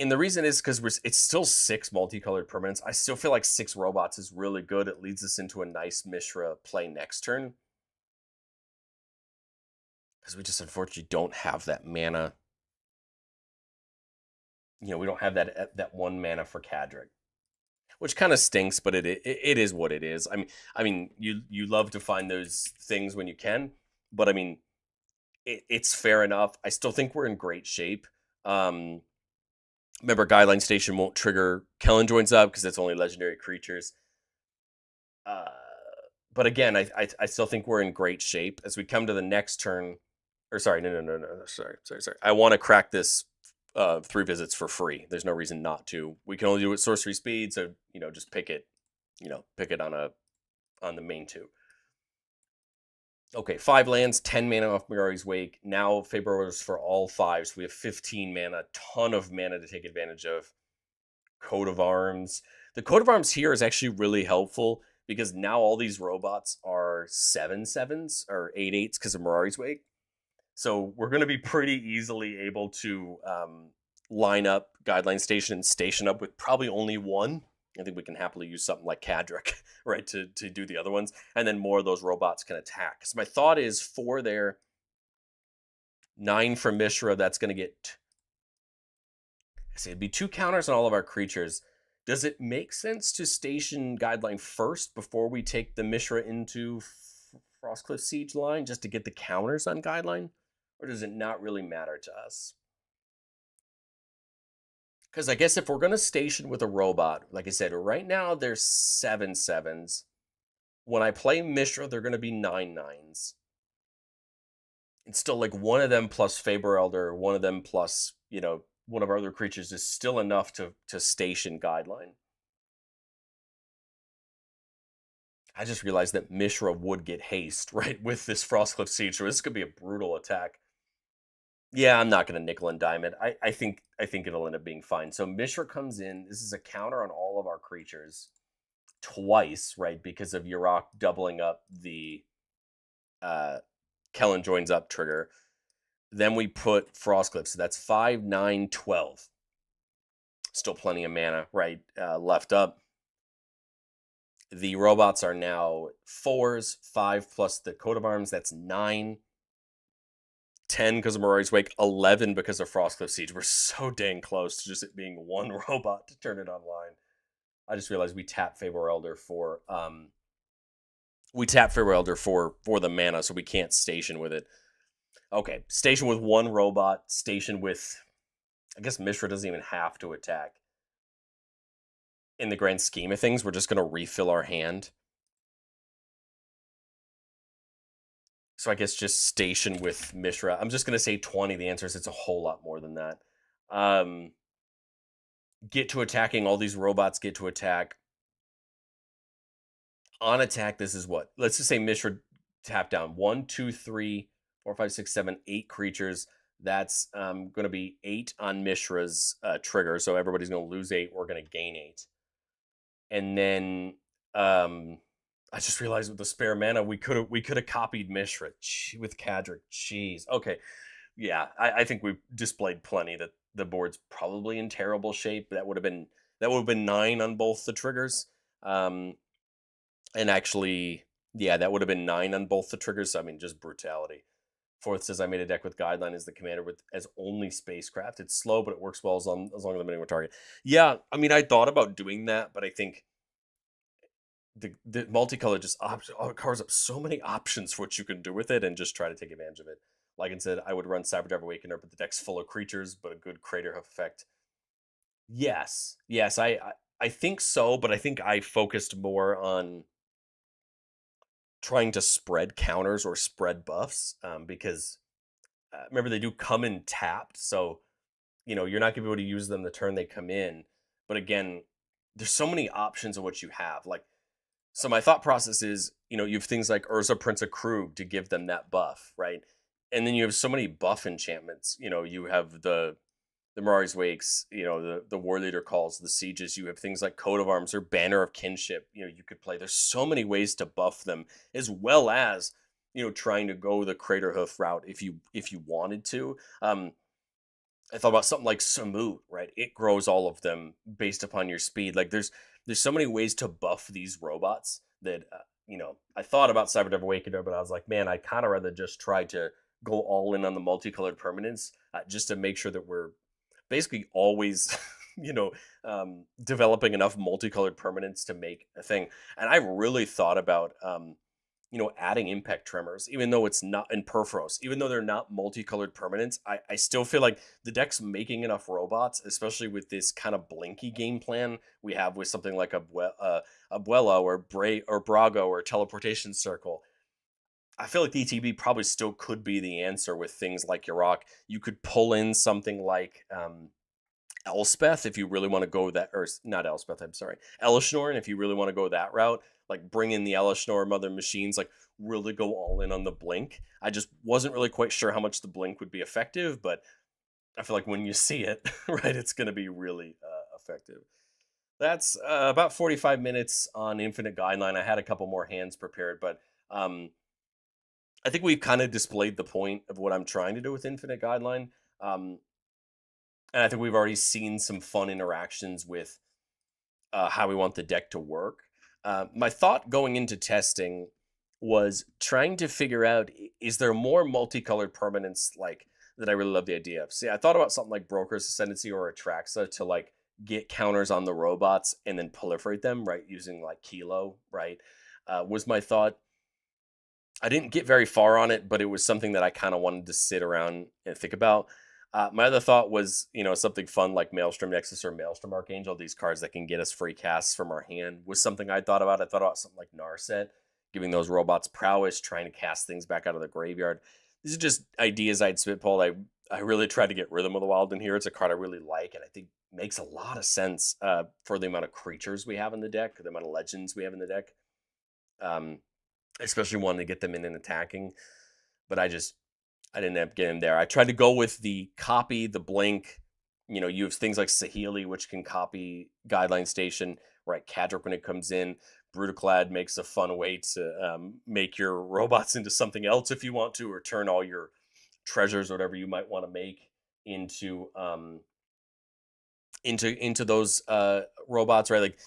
And the reason is because it's still 6 multicolored permanents. I still feel like 6 robots is really good. It leads us into a nice Mishra play next turn. Because we just unfortunately don't have that mana. We don't have that 1 mana for Kadric, which kind of stinks, but it is what it is. I mean, you love to find those things when you can, but I mean, it's fair enough. I still think we're in great shape. Remember, Guideline Station won't trigger Kellen joins up because it's only legendary creatures. Uh, but again, I still think we're in great shape as we come to the next turn. Or sorry, no, sorry. I want to crack this 3 visits for free. There's no reason not to. We can only do it sorcery speed, so just pick it. Pick it on the main 2. Okay, 5 lands, 10 mana off Mirari's Wake. Now Favor orders for all 5, so we have 15 mana, ton of mana to take advantage of. Coat of Arms. The Coat of Arms here is actually really helpful because now all these robots are 7/7s or 8/8s because of Mirari's Wake. So we're going to be pretty easily able to line up Guideline Station and Station up with probably only 1. I think we can happily use something like Kadric, right, to do the other ones. And then more of those robots can attack. So my thought is 4 there, 9 for Mishra. That's going to get, it'd be 2 counters on all of our creatures. Does it make sense to station Guideline first before we take the Mishra into Frostcliff Siege line just to get the counters on Guideline? Or does it not really matter to us? Because I guess if we're going to station with a robot, like I said, right now there's 7/7s. When I play Mishra, they're going to be 9/9s. It's still like one of them plus Faber Elder, one of them plus, one of our other creatures is still enough to station Guideline. I just realized that Mishra would get haste, right, with this Frostcliff Siege, so this could be a brutal attack. Yeah, I'm not going to nickel and dime it. I think it'll end up being fine. So Mishra comes in. This is a counter on all of our creatures twice, right? Because of Yurok doubling up the Kellen joins up trigger. Then we put Frostcliff. So that's 5, 9, 12. Still plenty of mana, right? Left up. The robots are now 4s, 5 plus the Coat of Arms. That's 9. 10 because of Mirari's Wake, 11 because of Frostcliff Siege. We're so dang close to just it being 1 robot to turn it online. I just realized we tap Favor Elder for the mana, so we can't station with it. Okay, station with 1 robot, station with, I guess Mishra doesn't even have to attack. In the grand scheme of things, we're just going to refill our hand. So I guess just station with Mishra. I'm just going to say 20. The answer is it's a whole lot more than that. Get to attacking. All these robots get to attack. On attack, this is what? Let's just say Mishra tap down. 1, 2, 3, 4, 5, 6, 7, 8 creatures. That's going to be 8 on Mishra's trigger. So everybody's going to lose 8. We're going to gain 8. And then I just realized with the spare mana, we could have copied Mishra with Kadric. Jeez. Okay. Yeah, I think we've displayed plenty that the board's probably in terrible shape. That would have been 9 on both the triggers. And actually, yeah, that would have been 9 on both the triggers. So, I mean, just brutality. Fourth says I made a deck with Guideline as the commander with as only spacecraft. It's slow, but it works well as long as the minimum target. Yeah, I mean, I thought about doing that, but I think the multicolor just carves up so many options for what you can do with it, and just try to take advantage of it. Like I said, I would run Cyberdrive Awakener, but the deck's full of creatures, but a good Crater Hoof effect. Yes, I think so, but I think I focused more on trying to spread counters or spread buffs, because remember they do come in tapped, so you're not going to be able to use them the turn they come in. But again, there's so many options of what you have. Like, so my thought process is, you have things like Urza Prince of Krug to give them that buff, right? And then you have so many buff enchantments. You have the Mirari's Wakes, the War Leader Calls, the Sieges. You have things like Coat of Arms or Banner of Kinship. You could play. There's so many ways to buff them, as well as trying to go the Crater Hoof route if you wanted to. I thought about something like Samut, right? It grows all of them based upon your speed. Like there's so many ways to buff these robots that I thought about Cyber Devil Awakener, but I was like, man, I'd kind of rather just try to go all in on the multicolored permanents, just to make sure that we're basically always developing enough multicolored permanents to make a thing. And I really thought about adding impact tremors, even though it's not in Perforos, even though they're not multicolored permanents. I still feel like the deck's making enough robots, especially with this kind of blinky game plan we have with something like Abuela or Brago or Teleportation Circle. I feel like the ETB probably still could be the answer with things like Yurok. You could pull in something like Elspeth if you really want to go that, or not Elspeth, I'm sorry, Elishnorn if you really want to go that route. Like bring in the Elishnorn Mother Machines, like really go all in on the blink. I just wasn't really quite sure how much the blink would be effective, but I feel like when you see it, right, it's going to be really effective. That's about 45 minutes on Infinite Guideline. I had a couple more hands prepared, but I think we've kind of displayed the point of what I'm trying to do with Infinite Guideline. Um, and I think we've already seen some fun interactions with how we want the deck to work. My thought going into testing was trying to figure out, is there more multicolored permanents like that I really love the idea of. See, I thought about something like Broker's Ascendancy or Atraxa to like get counters on the robots and then proliferate them, right? Using like Kilo, right? Was my thought. I didn't get very far on it, but it was something that I kind of wanted to sit around and think about. My other thought was, something fun like Maelstrom Nexus or Maelstrom Archangel, these cards that can get us free casts from our hand, was something I thought about. I thought about something like Narset, giving those robots prowess, trying to cast things back out of the graveyard. These are just ideas I'd spitballed. I really tried to get Rhythm of the Wild in here. It's a card I really like, and I think makes a lot of sense for the amount of creatures we have in the deck, the amount of legends we have in the deck. Especially wanting to get them in and attacking. But I didn't end up getting there. I tried to go with the copy, the blink. You have things like Sahili, which can copy Guideline Station, right? Kadrik when it comes in. Brutaclad makes a fun way to make your robots into something else if you want to, or turn all your treasures, whatever you might want to make, into those robots, right? Like,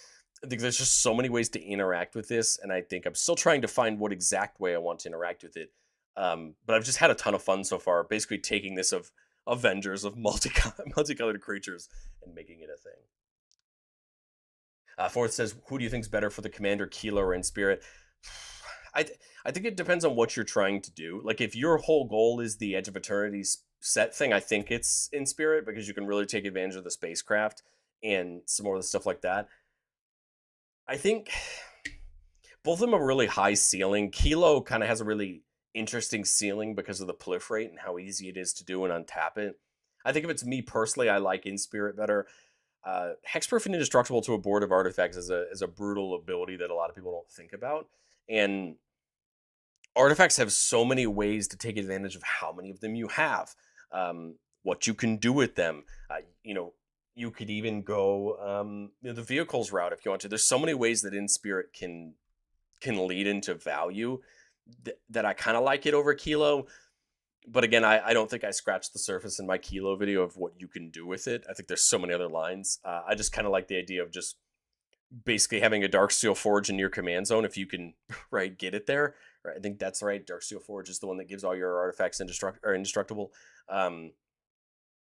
I think there's just so many ways to interact with this, and I think I'm still trying to find what exact way I want to interact with it. But I've just had a ton of fun so far, basically taking this of Avengers of multicolored creatures and making it a thing. Fourth says, who do you think's better for the commander, Kilo or Inspirit? I think it depends on what you're trying to do. Like if your whole goal is the Edge of Eternity set thing, I think it's Inspirit because you can really take advantage of the spacecraft and some more of the stuff like that. I think both of them are really high ceiling. Kilo kind of has a really interesting ceiling because of the proliferate and how easy it is to do and untap it. I think if it's me personally, I like Inspirit better. Hexproof and Indestructible to a board of artifacts is a brutal ability that a lot of people don't think about. And artifacts have so many ways to take advantage of how many of them you have, what you can do with them. You could even go the vehicles route if you want to. There's so many ways that Inspirit can lead into value that I kind of like it over Kilo. But again, I don't think I scratched the surface in my Kilo video of what you can do with it. I think there's so many other lines. I just kind of like the idea of just basically having a Darksteel Forge in your command zone if you can right get it there. Right, I think that's right. Darksteel Forge is the one that gives all your artifacts indestructible.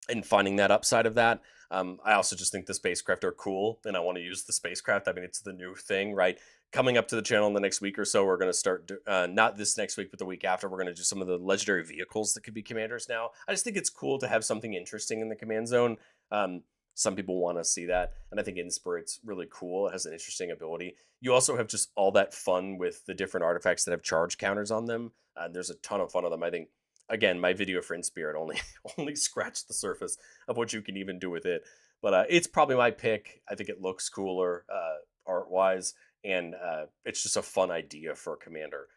And finding that upside of that. I also just think the spacecraft are cool, and I want to use the spacecraft. I mean, it's the new thing, right? Coming up to the channel in the next week or so, we're going to start, not this next week, but the week after, we're going to do some of the legendary vehicles that could be commanders now. I just think it's cool to have something interesting in the command zone. Some people want to see that, and I think Inspirit's really cool. It has an interesting ability. You also have just all that fun with the different artifacts that have charge counters on them. There's a ton of fun of them. I think again, my video for Inspirit only only scratched the surface of what you can even do with it. But it's probably my pick. I think it looks cooler art wise, and it's just a fun idea for a commander.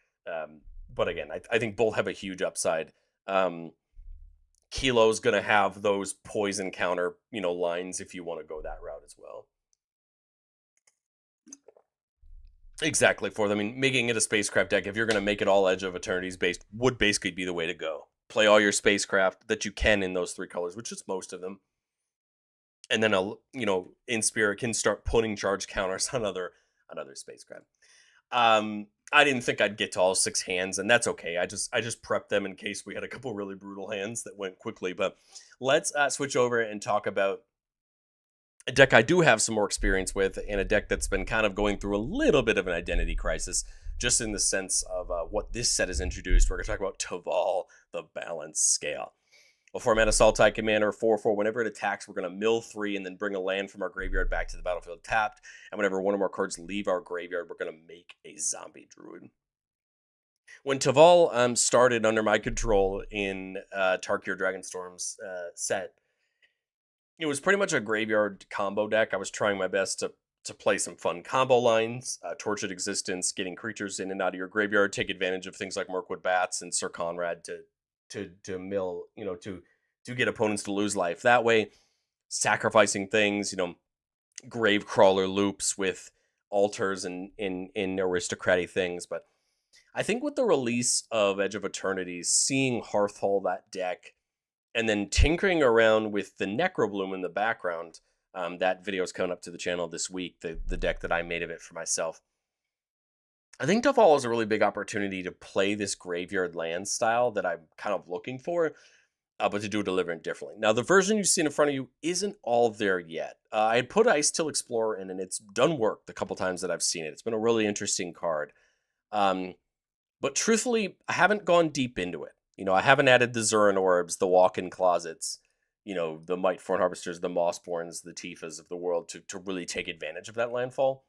But again, I think both have a huge upside. Um, Kilo's going to have those poison counter, lines if you want to go that route as well. Exactly, for them. I mean, making it a spacecraft deck, if you're going to make it all Edge of Eternities based, would basically be the way to go. Play all your spacecraft that you can in those 3 colors, which is most of them. And then, in Spirit can start putting charge counters on another spacecraft. I didn't think I'd get to all 6 hands, and that's okay. I just prepped them in case we had a couple really brutal hands that went quickly. But let's switch over and talk about a deck I do have some more experience with, and a deck that's been kind of going through a little bit of an identity crisis, just in the sense of what this set has introduced. We're going to talk about Teval, the Balance Scale. A 4-mana Sultai commander, 4/4. Whenever it attacks, we're going to mill 3 and then bring a land from our graveyard back to the battlefield tapped. And whenever one of our cards leave our graveyard, we're going to make a zombie druid. When Teval started under my control in Tarkir Dragonstorm's set, it was pretty much a graveyard combo deck. I was trying my best to play some fun combo lines, Tortured Existence, getting creatures in and out of your graveyard, take advantage of things like Mirkwood Bats and Sir Conrad to mill, to get opponents to lose life that way, sacrificing things, Gravecrawler loops with altars and in aristocratic things. But I think with the release of Edge of Eternity, seeing Hearthhole, that deck, and then tinkering around with the Necrobloom in the background, that video is coming up to the channel this week, the deck that I made of it for myself. I think Teval is a really big opportunity to play this graveyard land style that I'm kind of looking for, but to do it a little bit differently. Now, the version you see in front of you isn't all there yet. I had put Ice Till Explorer in, and it's done work the couple times that I've seen it. It's been a really interesting card. But truthfully, I haven't gone deep into it. I haven't added the Zuran Orbs, the Walk-in Closets, the Mightforn Harvesters, the Mossborns, the Tifas of the world to really take advantage of that landfall.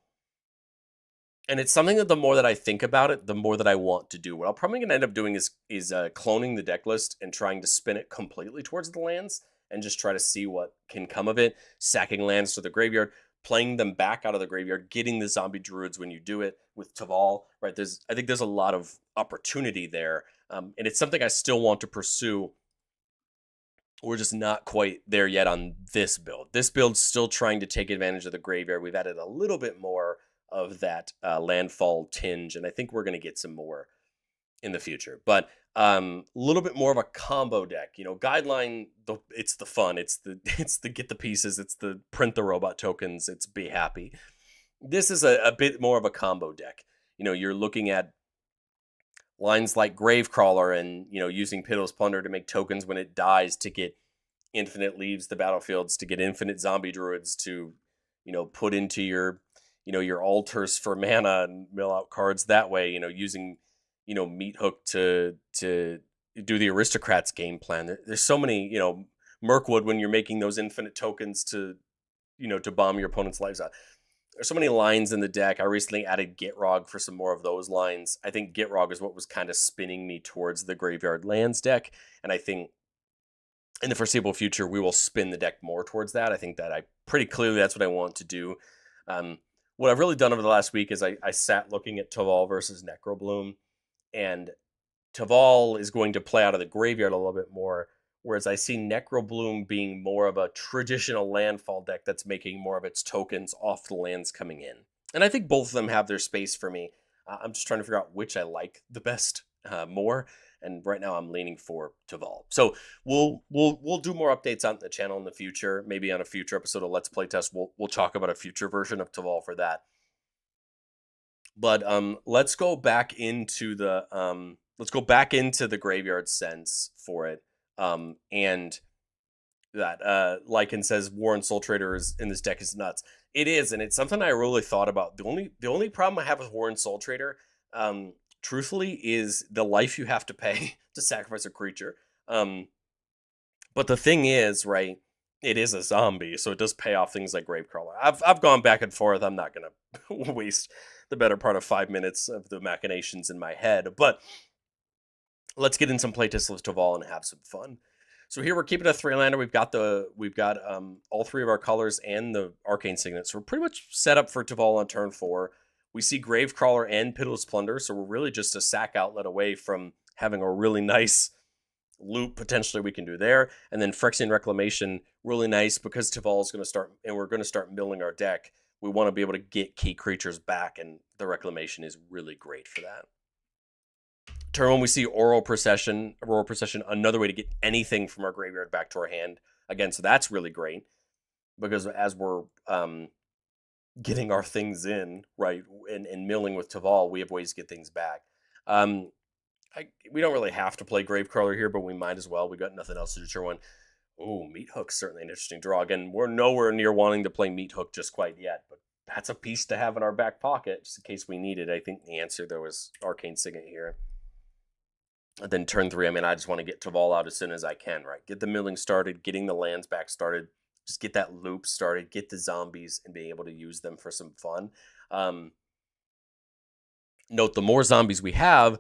And it's something that the more that I think about it, the more that I want to do. What I'm probably going to end up doing is cloning the deck list and trying to spin it completely towards the lands and just try to see what can come of it. Sacking lands to the graveyard, playing them back out of the graveyard, getting the zombie druids when you do it with Teval, right? I think there's a lot of opportunity there. And it's something I still want to pursue. We're just not quite there yet on this build. This build's still trying to take advantage of the graveyard. We've added a little bit more of that landfall tinge, and I think we're going to get some more in the future. But a little bit more of a combo deck. Guideline, it's the fun. It's the get the pieces. It's the print the robot tokens. It's be happy. This is a bit more of a combo deck. You're looking at lines like Gravecrawler and, using Pitil's Plunder to make tokens when it dies to get infinite leaves the battlefields, to get infinite zombie druids to, put into your altars for mana and mill out cards that way, using, Meat Hook to do the Aristocrats game plan. There's so many, Mirkwood when you're making those infinite tokens to bomb your opponent's lives out. There's so many lines in the deck. I recently added Gitrog for some more of those lines. I think Gitrog is what was kind of spinning me towards the Graveyard Lands deck, and I think in the foreseeable future we will spin the deck more towards that. I think that pretty clearly that's what I want to do. What I've really done over the last week is I sat looking at Teval versus Necrobloom, and Teval is going to play out of the graveyard a little bit more, whereas I see Necrobloom being more of a traditional landfall deck that's making more of its tokens off the lands coming in. And I think both of them have their space for me. I'm just trying to figure out which I like the best more, and right now I'm leaning for Teval. So we'll do more updates on the channel in the future. Maybe on a future episode of Let's Play Test, we'll talk about a future version of Teval for that. But let's go back into the graveyard sense for it. And that Lycan says War and Soul Trader is in this deck is nuts. It is, and it's something I really thought about. The only problem I have with War and Soul Trader, truthfully, is the life you have to pay to sacrifice a creature. But the thing is, right, it is a zombie, so it does pay off things like Gravecrawler. I've gone back and forth. I'm not gonna waste the better part of 5 minutes of the machinations in my head, but let's get in some playtests with Teval and have some fun. So here we're keeping a 3-lander. We've got all 3 of our colors and the arcane signet. So we're pretty much set up for Teval on turn 4. We see Gravecrawler and Pitiless Plunder, so we're really just a sack outlet away from having a really nice loop potentially we can do there. And then Phyrexian Reclamation, really nice because Teval is going to start, and we're going to start milling our deck. We want to be able to get key creatures back, and the Reclamation is really great for that. Turn 1, we see Aurora Procession, another way to get anything from our graveyard back to our hand. Again, so that's really great because as we're getting our things in, right, and milling with Teval, we have ways to get things back. We don't really have to play Gravecrawler here, but we might as well. We got nothing else to do turn 1. Oh, Meat Hook's certainly an interesting draw. Again, we're nowhere near wanting to play Meat Hook just quite yet, but that's a piece to have in our back pocket just in case we need it. I think the answer, though, is Arcane Signet here. And then turn 3, I mean, I just want to get Teval out as soon as I can, right? Get the milling started, getting the lands back started, just get that loop started, get the zombies, and being able to use them for some fun. Note, the more zombies we have,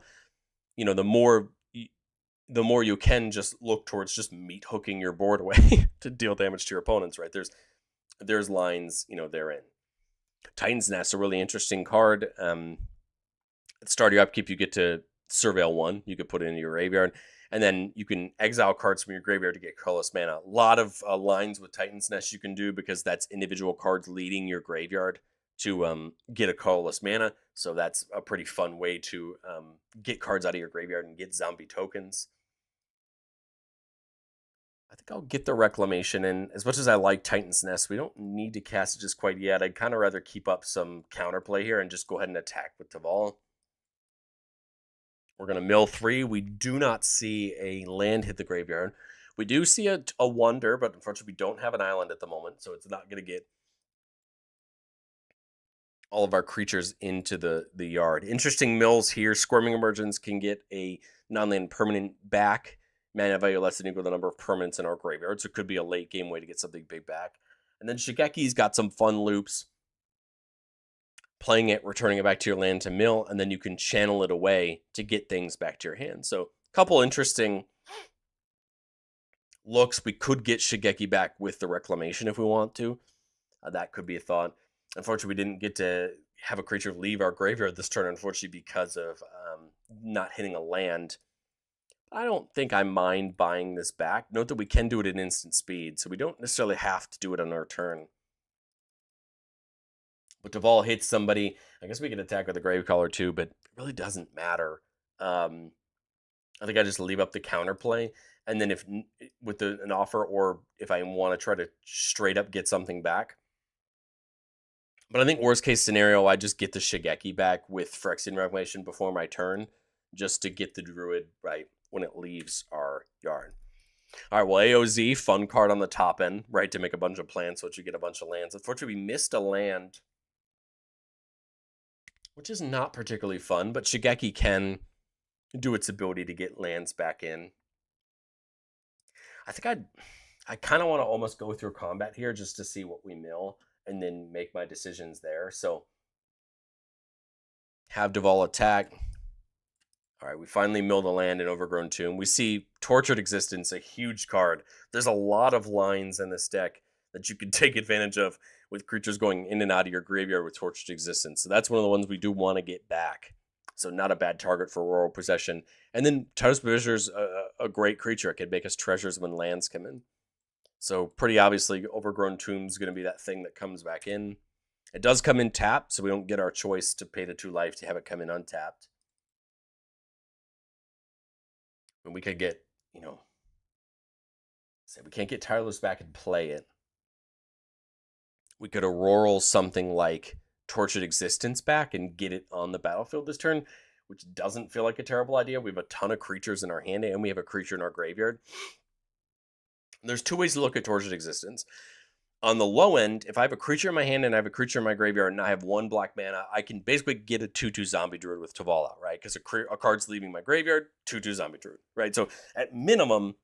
the more you can just look towards just meat hooking your board away to deal damage to your opponents, right? There's lines, therein. Titan's Nest, a really interesting card. Start your upkeep, you get to Surveil 1. You could put it into your graveyard, and then you can exile cards from your graveyard to get colorless mana. A lot of lines with Titan's Nest you can do because that's individual cards leading your graveyard to get a colorless mana. So that's a pretty fun way to get cards out of your graveyard and get zombie tokens. I think I'll get the Reclamation in. As much as I like Titan's Nest, we don't need to cast it just quite yet. I'd kind of rather keep up some counterplay here and just go ahead and attack with Teval. We're going to mill 3. We do not see a land hit the graveyard. We do see a Wonder, but unfortunately we don't have an island at the moment, so it's not going to get all of our creatures into the yard. Interesting mills here. Squirming Emergence can get a non-land permanent back. Mana value less than equal to the number of permanents in our graveyard, so it could be a late game way to get something big back. And then Shigeki's got some fun loops. Playing it, returning it back to your land to mill, and then you can channel it away to get things back to your hand. So a couple interesting looks. We could get Shigeki back with the Reclamation if we want to. That could be a thought. Unfortunately, we didn't get to have a creature leave our graveyard this turn, unfortunately, because of not hitting a land. I don't think I mind buying this back. Note that we can do it at instant speed, so we don't necessarily have to do it on our turn. But Teval hits somebody. I guess we can attack with the Gravecrawler too, but it really doesn't matter. I think I just leave up the counterplay, and then if with an offer, or if I want to try to straight up get something back. But I think worst case scenario, I just get the Shigeki back with Phyrexian Reclamation before my turn, just to get the Druid right when it leaves our yard. All right, well, AOZ, fun card on the top end, right, to make a bunch of plants, so that you get a bunch of lands. Unfortunately, we missed a land, which is not particularly fun, but Shigeki can do its ability to get lands back in. I think I kind of want to almost go through combat here just to see what we mill and then make my decisions there. So have Teval attack. All right, we finally milled a land in Overgrown Tomb. We see Tortured Existence, a huge card. There's a lot of lines in this deck that you can take advantage of with creatures going in and out of your graveyard with Tortured Existence. So that's one of the ones we do want to get back. So not a bad target for Rural Possession. And then Tireless Provisioner's a great creature. It can make us treasures when lands come in. So pretty obviously, Overgrown Tomb's going to be that thing that comes back in. It does come in tapped, so we don't get our choice to pay the 2 life to have it come in untapped. And we could get, say we can't get Tireless back and play it. We could Auroral something like Tortured Existence back and get it on the battlefield this turn, which doesn't feel like a terrible idea. We have a ton of creatures in our hand, and we have a creature in our graveyard. There's 2 ways to look at Tortured Existence. On the low end, if I have a creature in my hand and I have a creature in my graveyard and I have 1 black mana, I can basically get a 2/2 zombie druid with Teval out, right? Because a card's leaving my graveyard, 2/2 zombie druid, right? So at minimum,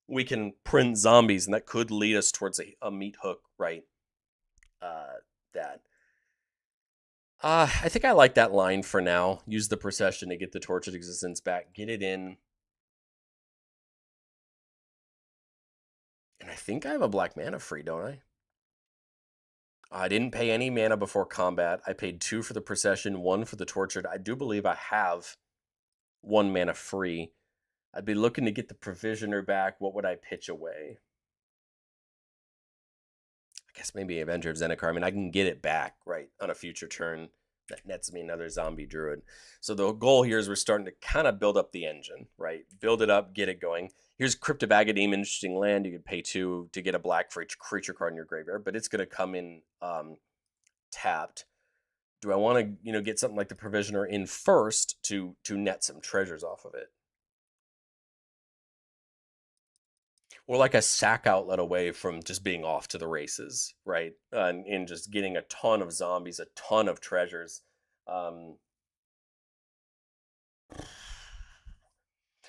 we can print zombies, and that could lead us towards a meat hook, right? I think I like that line for now. Use the Procession to get the Tortured Existence back, get it in. I think I have a black mana free, don't I? I didn't pay any mana before combat. I paid 2 for the procession, 1 for the tortured. I do believe I have 1 mana free. I'd be looking to get the provisioner back. What would I pitch away? I guess maybe Avenger of Zendikar. I mean, I can get it back, right, on a future turn. That nets me another zombie druid. So the goal here is we're starting to kind of build up the engine, right? Build it up, get it going. Here's Crypt of Agadim, interesting land. You could pay 2 to get a black for each creature card in your graveyard, but it's going to come in tapped. Do I want to, get something like the Provisioner in first to net some treasures off of it? Or like a sack outlet away from just being off to the races, right? And just getting a ton of zombies, a ton of treasures. Um,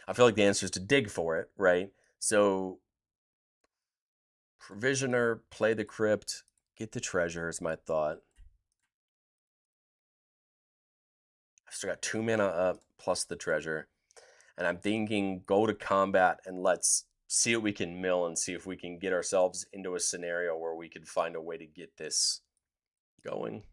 I feel like the answer is to dig for it, right? So, Provisioner, play the Crypt, get the treasure is my thought. I've still got 2 mana up plus the treasure. And I'm thinking go to combat and let's see what we can mill and see if we can get ourselves into a scenario where we can find a way to get this going.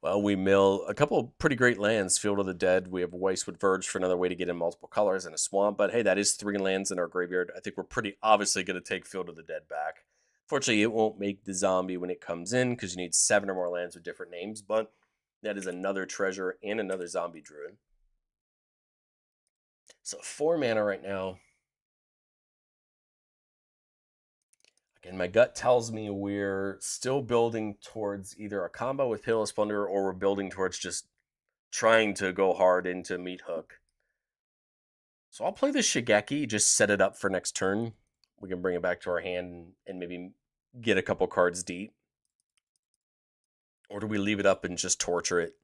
Well, we mill a couple of pretty great lands. Field of the Dead. We have Wastewood Verge for another way to get in multiple colors and a swamp. But hey, that is 3 lands in our graveyard. I think we're pretty obviously going to take Field of the Dead back. Fortunately, it won't make the zombie when it comes in because you need 7 or more lands with different names. But that is another treasure and another zombie druid. So 4 mana right now. Again, my gut tells me we're still building towards either a combo with Hail of Splendor or we're building towards just trying to go hard into Meat Hook. So I'll play the Shigeki, just set it up for next turn. We can bring it back to our hand and maybe get a couple cards deep. Or do we leave it up and just torture it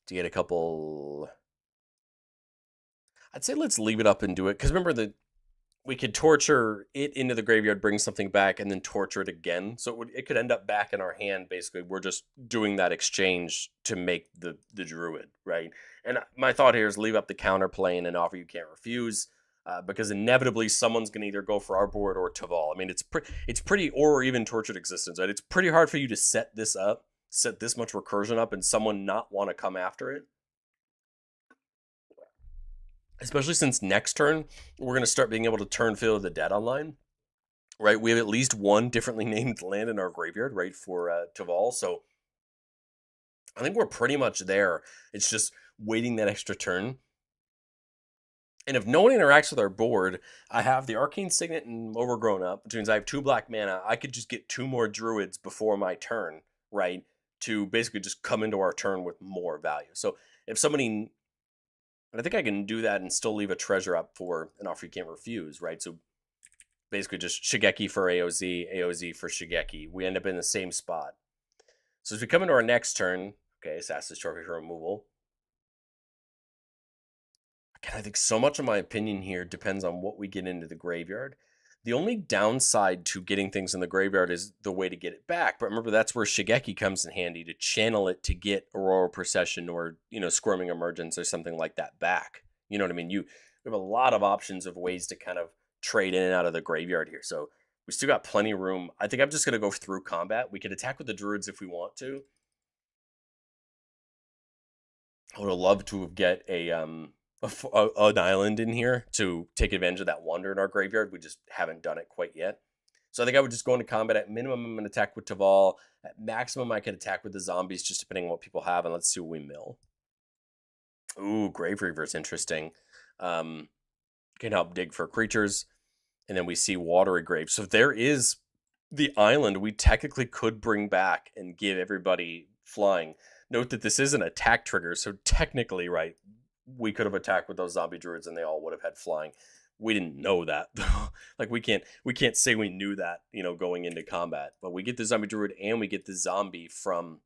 to get a couple... I'd say let's leave it up and do it. Because remember, we could torture it into the graveyard, bring something back, and then torture it again. So it could end up back in our hand, basically. We're just doing that exchange to make the druid, right? And my thought here is leave up the counterplay and an offer you can't refuse, because inevitably someone's going to either go for our board or Teval. I mean, it's pretty, or even Tortured Existence, right? It's pretty hard for you to set this up, set this much recursion up, and someone not want to come after it. Especially since next turn, we're going to start being able to turn Field of the Dead online, right? We have at least 1 differently named land in our graveyard, right, for Teval. So I think we're pretty much there. It's just waiting that extra turn. And if no one interacts with our board, I have the Arcane Signet and Overgrown up, which means I have 2 black mana. I could just get 2 more druids before my turn, right, to basically just come into our turn with more value. So if somebody... And I think I can do that and still leave a treasure up for an offer you can't refuse, right? So basically just Shigeki for AOZ, AOZ for Shigeki. We end up in the same spot. So as we come into our next turn, okay, Assassin's Trophy for removal. Again, I think so much of my opinion here depends on what we get into the graveyard. The only downside to getting things in the graveyard is the way to get it back. But remember, that's where Shigeki comes in handy, to channel it to get Aurora Procession or, Squirming Emergence or something like that back. You know what I mean? We have a lot of options of ways to kind of trade in and out of the graveyard here. So we still got plenty of room. I think I'm just going to go through combat. We could attack with the druids if we want to. I would have loved to get an island in here to take advantage of that wonder in our graveyard. We just haven't done it quite yet. So I think I would just go into combat. At minimum, I'm going to attack with Teval. At maximum, I could attack with the zombies, just depending on what people have. And let's see what we mill. Ooh, Grave Reaver's interesting. Can help dig for creatures. And then we see Watery Grave. So there is the island we technically could bring back and give everybody flying. Note that this is an attack trigger, so technically, right, we could have attacked with those zombie druids and they all would have had flying. We didn't know that. Like we can't say we knew that, going into combat. But we get the zombie druid and we get the zombie from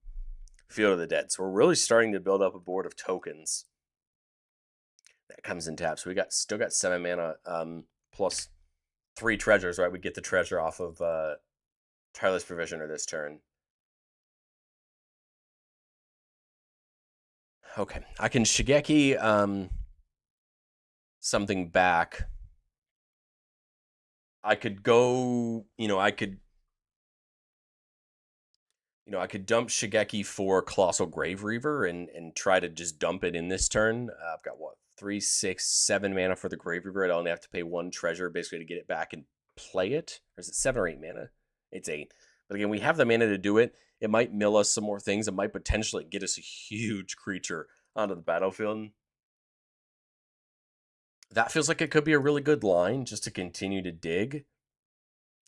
Field of the Dead. So we're really starting to build up a board of tokens that comes in tap. So we still got 7 mana plus 3 treasures, right? We get the treasure off of Tireless Provisioner this turn. Okay, I can Shigeki something back. I could go, I could dump Shigeki for Colossal Grave Reaver and try to just dump it in this turn. I've got what, 3, 6, 7 mana for the Grave Reaver. I'd only have to pay 1 treasure basically to get it back and play it. Or is it 7 or 8 mana? It's 8. But again, we have the mana to do it. It might mill us some more things. It might potentially get us a huge creature onto the battlefield. That feels like it could be a really good line just to continue to dig.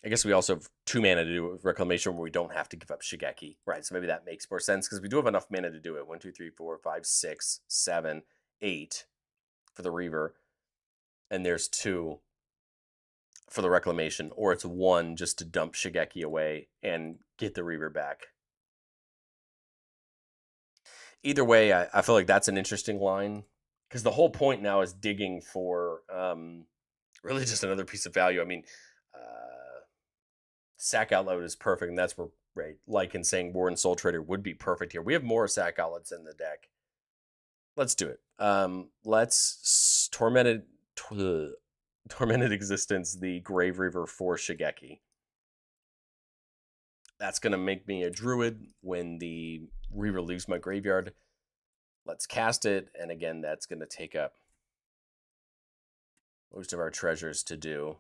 I guess we also have 2 mana to do it with Reclamation where we don't have to give up Shigeki, right? So maybe that makes more sense because we do have enough mana to do it. 1, 2, 3, 4, 5, 6, 7, 8 for the Reaver. And there's 2 for the Reclamation, or it's 1 just to dump Shigeki away and get the Reaver back. Either way, I feel like that's an interesting line because the whole point now is digging for really just another piece of value. I mean, sack outlet is perfect, and that's where, right, like in saying War and Soul Trader would be perfect here. We have more sack outlets in the deck. Let's do it. Let's Tormented Existence, the Grave Reaver for Shigeki. That's going to make me a druid when the Reaver leaves my graveyard. Let's cast it, and again, that's going to take up most of our treasures to do.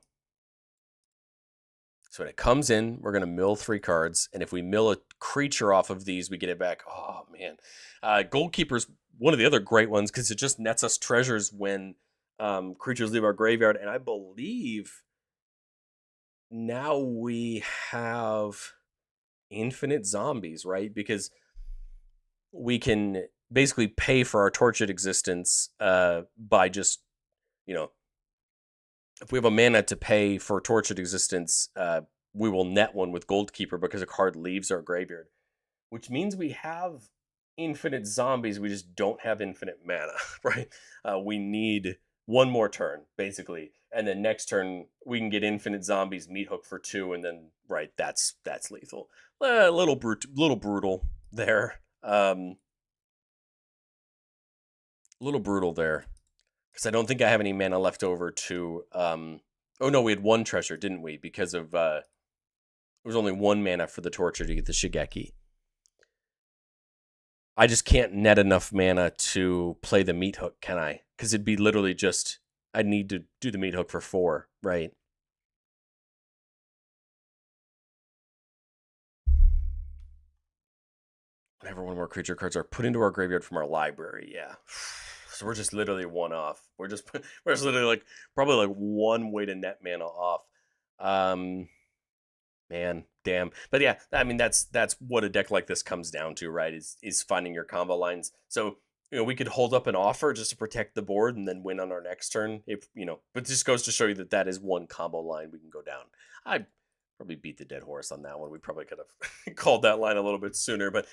So when it comes in, we're going to mill 3 cards, and if we mill a creature off of these, we get it back. Oh, man. Goldkeeper's one of the other great ones because it just nets us treasures when creatures leave our graveyard, and I believe now we have infinite zombies, right? Because we can basically pay for our tortured existence by just, if we have a mana to pay for tortured existence, we will net one with Goldkeeper because a card leaves our graveyard, which means we have infinite zombies. We just don't have infinite mana, right? We need one more turn, basically, and then next turn we can get infinite zombies, meat hook for 2, and then that's lethal. A little brutal there. Little brutal there. Because I don't think I have any mana left over to... oh, no, we had 1 treasure, didn't we? Because of... there was only 1 mana for the torture to get the Shigeki. I just can't net enough mana to play the meat hook, can I? Because it'd be literally just... I'd need to do the meat hook for 4, right? Whenever one more creature cards are put into our graveyard from our library, yeah. So we're just literally 1 off. We're just literally probably 1 way to net mana off. Man, damn. But yeah, I mean that's what a deck like this comes down to, right? Is finding your combo lines. So we could hold up an offer just to protect the board and then win on our next turn. If but just goes to show you that is one combo line we can go down. I probably beat the dead horse on that one. We probably could have called that line a little bit sooner, but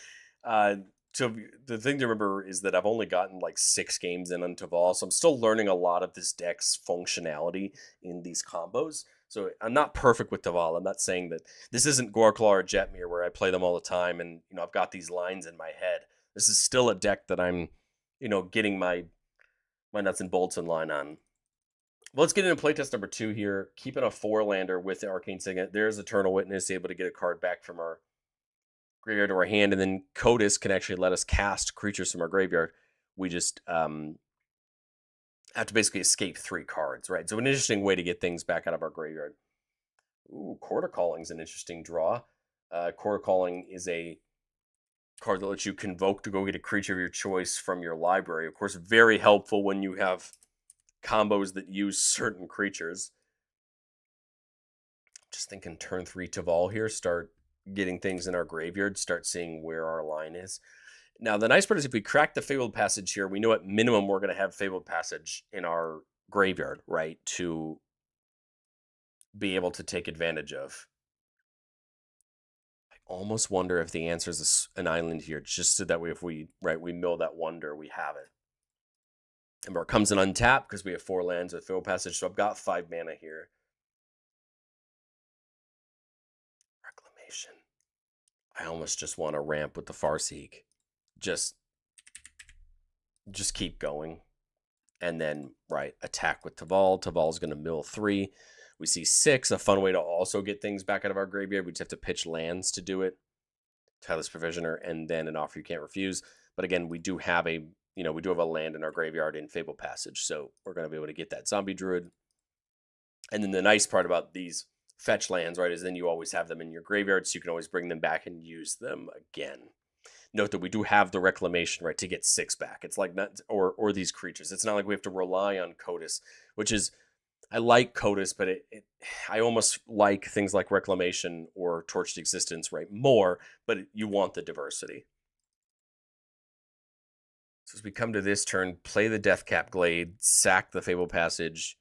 so the thing to remember is that I've only gotten 6 games in on Teval, so I'm still learning a lot of this deck's functionality in these combos. So I'm not perfect with Teval. I'm not saying that this isn't Goreclaw or Jetmir where I play them all the time and I've got these lines in my head. This is still a deck that I'm getting my nuts and bolts in line on. Well, let's get into playtest number 2 here. Keeping a 4-lander with the Arcane Signet. There's Eternal Witness, able to get a card back from our graveyard to our hand, and then Codis can actually let us cast creatures from our graveyard. We just have to basically escape 3 cards, right? So an interesting way to get things back out of our graveyard. Ooh, Quarter Calling is an interesting draw. Quarter Calling is a card that lets you convoke to go get a creature of your choice from your library. Of course, very helpful when you have combos that use certain creatures. Just thinking turn 3 Teval here, start getting things in our graveyard, start seeing where our line is. Now, the nice part is if we crack the Fabled Passage here, we know at minimum we're going to have Fabled Passage in our graveyard, right, to be able to take advantage of. I almost wonder if the answer is an island here, just so that way if we mill that wonder, we have it. And it comes in untap because we have 4 lands with Fabled Passage, so I've got 5 mana here. Reclamation. I almost just want to ramp with the Farseek. Just keep going. And then, attack with Teval. Teval's going to mill 3. We see 6, a fun way to also get things back out of our graveyard. We just have to pitch lands to do it. Tireless Provisioner, and then an Offer You Can't Refuse. But again, we do have a land in our graveyard in Fable Passage, so we're going to be able to get that Zombie Druid. And then the nice part about these fetch lands, right, is then you always have them in your graveyard, so you can always bring them back and use them again. Note that we do have the Reclamation, right, to get 6 back. It's like not, or these creatures. It's not like we have to rely on Codas, which is, I like Codas, but I almost like things like Reclamation or Torched Existence, right, more, but you want the diversity. So as we come to this turn, play the Deathcap Glade, sack the Fable Passage,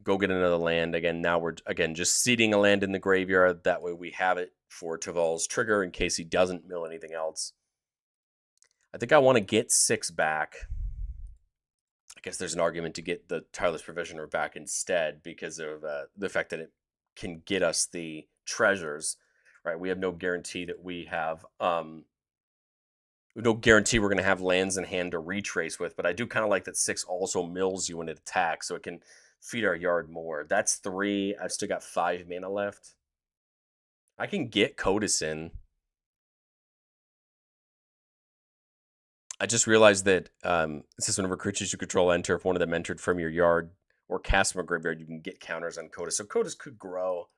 go get another land. Again, now we're just seeding a land in the graveyard. That way we have it for Teval's trigger in case he doesn't mill anything else. I think I want to get 6 back. I guess there's an argument to get the Tireless Provisioner back instead because of the fact that it can get us the treasures, right? We have no guarantee that we have no guarantee we're going to have lands in hand to retrace with, but I do kind of like that 6 also mills you when it attacks, so it can feed our yard more. That's 3. I've still got 5 mana left. I can get Codas in. I just realized that it says whenever creatures you control enter, if one of them entered from your yard or cast from a graveyard, you can get counters on Codas. So Codas could grow.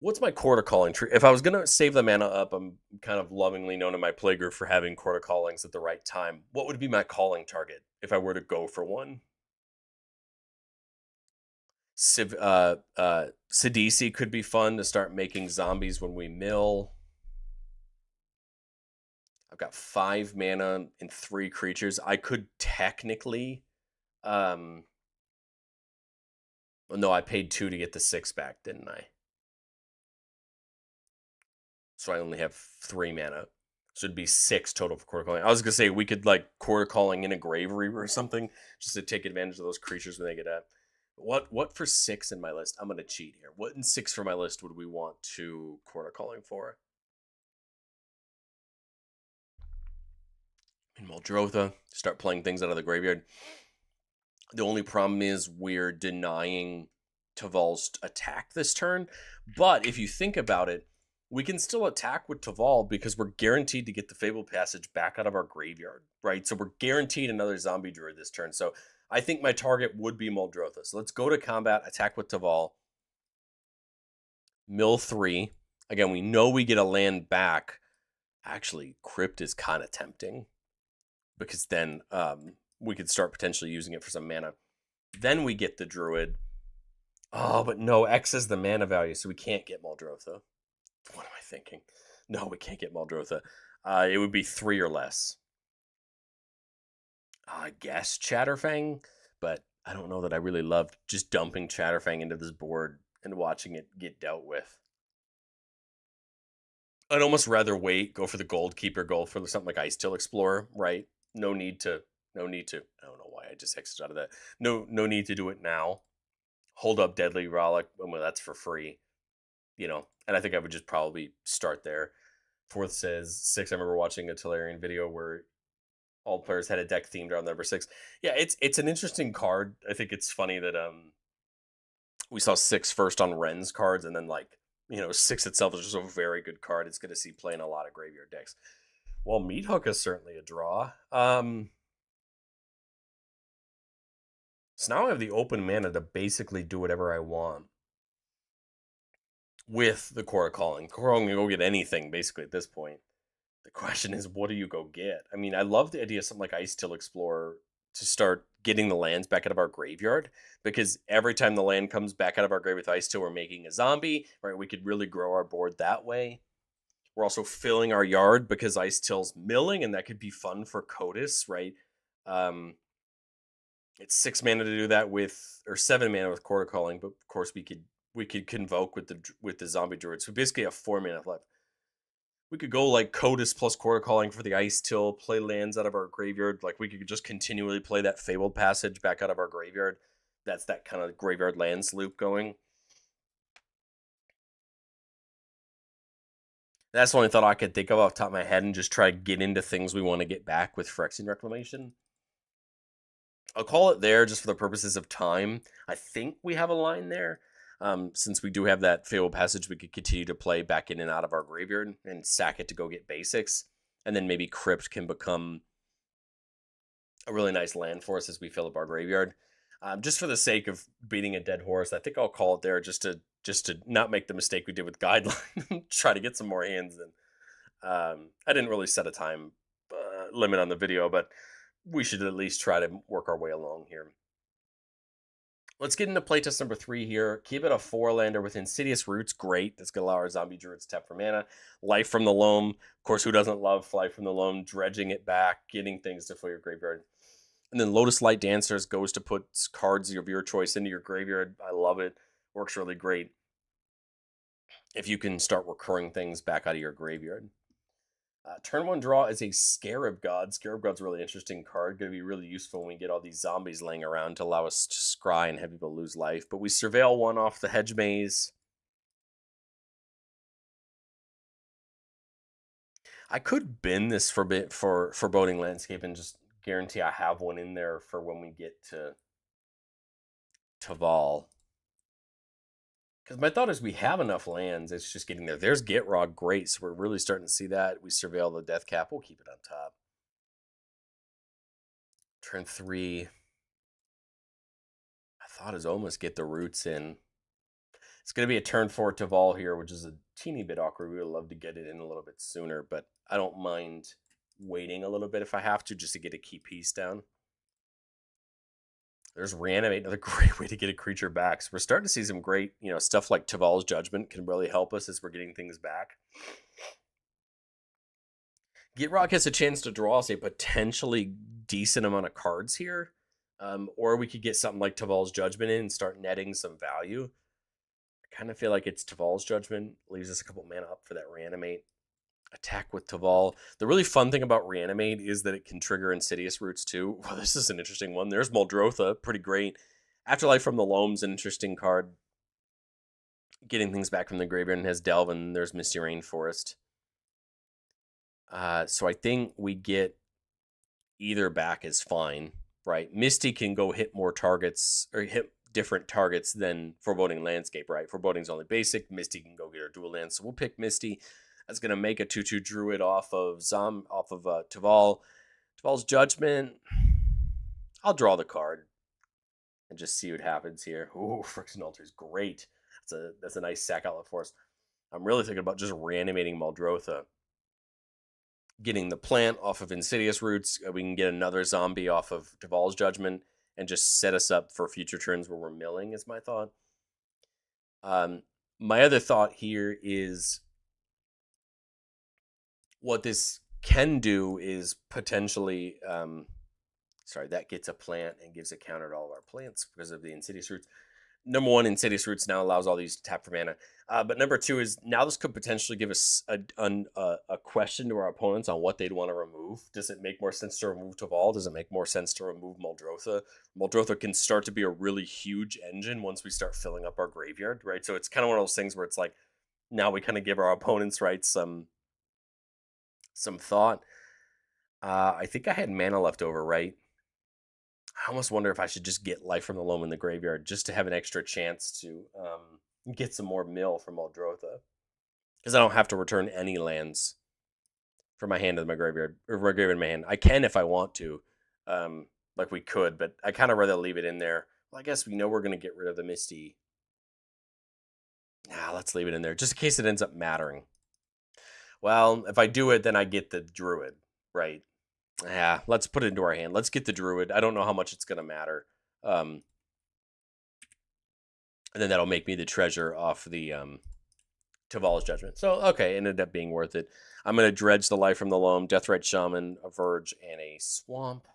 What's my Quarter Calling tree? If I was going to save the mana up, I'm kind of lovingly known in my playgroup for having Quarter Callings at the right time. What would be my calling target if I were to go for one? Sidisi could be fun to start making zombies when we mill. I've got 5 mana and 3 creatures. I could technically... no, I paid 2 to get the 6 back, didn't I? So I only have 3 mana. So it'd be 6 total for Quarter Calling. I was going to say we could like Quarter Calling in a Grave Reaver or something just to take advantage of those creatures when they get up. What for 6 in my list? I'm going to cheat here. What in 6 for my list would we want to Quarter Calling for? In Muldrotha, start playing things out of the graveyard. The only problem is we're denying Teval's attack this turn. But if you think about it, we can still attack with Teval because we're guaranteed to get the Fable Passage back out of our graveyard, right? So we're guaranteed another Zombie Druid this turn. So I think my target would be Muldrotha. So let's go to combat, attack with Teval. Mill 3. Again, we know we get a land back. Actually, Crypt is kind of tempting because then we could start potentially using it for some mana. Then we get the Druid. Oh, but no, X is the mana value, so we can't get Muldrotha. What am I thinking? No, we can't get Muldrotha. It would be 3 or less. I guess Chatterfang, but I don't know that I really loved just dumping Chatterfang into this board and watching it get dealt with. I'd almost rather wait, go for the Goldkeeper, go for something like Ice-Till Explorer, right? No need to. I don't know why I just exited out of that. No need to do it now. Hold up Deadly Relic. Well, that's for free. And I think I would just probably start there. Fourth says 6. I remember watching a Tolarian video where all players had a deck themed around number 6. Yeah, it's an interesting card. I think it's funny that we saw 6 first on Ren's cards, and then 6 itself is just a very good card. It's going to see play in a lot of graveyard decks. Well, Meathook is certainly a draw. So now I have the open mana to basically do whatever I want with the Quarter Calling. Quarter Calling can go get anything, basically, at this point. The question is, what do you go get? I mean, I love the idea of something like Ice-Till Explorer to start getting the lands back out of our graveyard, because every time the land comes back out of our grave with Ice-Till, we're making a zombie, right? We could really grow our board that way. We're also filling our yard because Ice-Till's milling, and that could be fun for Codas, right? It's 6 mana to do that with, or 7 mana with Quarter Calling, but of course we could convoke with the Zombie Druid. So we basically have 4 mana left. We could go like Codas plus Quarter Calling for the Ice-Till, play lands out of our graveyard. Like we could just continually play that Fabled Passage back out of our graveyard. That's that kind of graveyard lands loop going. That's the only thought I could think of off the top of my head, and just try to get into things we want to get back with Phyrexian Reclamation. I'll call it there just for the purposes of time. I think we have a line there. Since we do have that fatal passage, we could continue to play back in and out of our graveyard and sack it to go get basics. And then maybe Crypt can become a really nice land for us as we fill up our graveyard. Just for the sake of beating a dead horse, I think I'll call it there just to not make the mistake we did with Guideline. Try to get some more hands in. I didn't really set a time limit on the video, but we should at least try to work our way along here. Let's get into playtest number 3 here. Keep it a 4-lander with Insidious Roots. Great. That's going to allow our zombie druids to tap for mana. Life from the Loam. Of course, who doesn't love Life from the Loam? Dredging it back, getting things to fill your graveyard. And then Lotus Light Dancers goes to put cards of your choice into your graveyard. I love it. Works really great if you can start recurring things back out of your graveyard. Turn 1 draw is a Scarab God. Scarab God's a really interesting card. Going to be really useful when we get all these zombies laying around to allow us to scry and have people lose life. But we surveil 1 off the Hedge Maze. I could bin this for Foreboding Landscape and just guarantee I have one in there for when we get to Teval. Because my thought is we have enough lands. It's just getting there. There's Gitrog. Great. So we're really starting to see that. We surveil the Death Cap. We'll keep it on top. Turn 3. I thought is almost get the roots in. It's going to be a turn 4 Teval here, which is a teeny bit awkward. We would love to get it in a little bit sooner, but I don't mind waiting a little bit if I have to, just to get a key piece down. There's Reanimate, another great way to get a creature back. So we're starting to see some great, stuff like Teval's Judgment can really help us as we're getting things back. Gitrog has a chance to draw us a potentially decent amount of cards here. Or we could get something like Teval's Judgment in and start netting some value. I kind of feel like it's Teval's Judgment. Leaves us a couple mana up for that Reanimate. Attack with Teval. The really fun thing about Reanimate is that it can trigger Insidious Roots too. Well, this is an interesting one. There's Muldrotha, pretty great. Afterlife from the Loam's an interesting card. Getting things back from the graveyard, and has Delve, and there's Misty Rainforest. So I think we get either back is fine, right? Misty can go hit more targets, or hit different targets than Foreboding Landscape, right? Foreboding's only basic. Misty can go get her dual lands, so we'll pick Misty. That's going to make a 2/2 Druid off of Teval. Teval's Judgment. I'll draw the card and just see what happens here. Ooh, Friction Altar is great. That's a nice sack outlet for us. I'm really thinking about just reanimating Muldrotha. Getting the plant off of Insidious Roots. We can get another zombie off of Teval's Judgment and just set us up for future turns where we're milling, is my thought. My other thought here is what this can do is potentially, that gets a plant and gives a counter to all of our plants because of the Insidious Roots. Number 1, Insidious Roots now allows all these to tap for mana. But number 2 is now this could potentially give us a question to our opponents on what they'd want to remove. Does it make more sense to remove Teval? Does it make more sense to remove Muldrotha? Muldrotha can start to be a really huge engine once we start filling up our graveyard, right? So it's kind of one of those things where it's like, now we kind of give our opponents, right, some thought. I think I had mana left over, right? I almost wonder if I should just get Life from the Loam in the graveyard just to have an extra chance to get some more mill from Muldrotha. Because I don't have to return any lands from my hand to my graveyard, or my graveyard to my hand. I can if I want to, like we could, but I kind of rather leave it in there. Well, I guess we know we're going to get rid of the Misty. Let's leave it in there, just in case it ends up mattering. Well, if I do it, then I get the Druid, right? Let's put it into our hand. Let's get the Druid. I don't know how much it's going to matter. And then that'll make me the treasure off the Teval's Judgment. So, okay, it ended up being worth it. I'm going to dredge the Life from the Loam, Deathrite Shaman, a Verge, and a Swamp.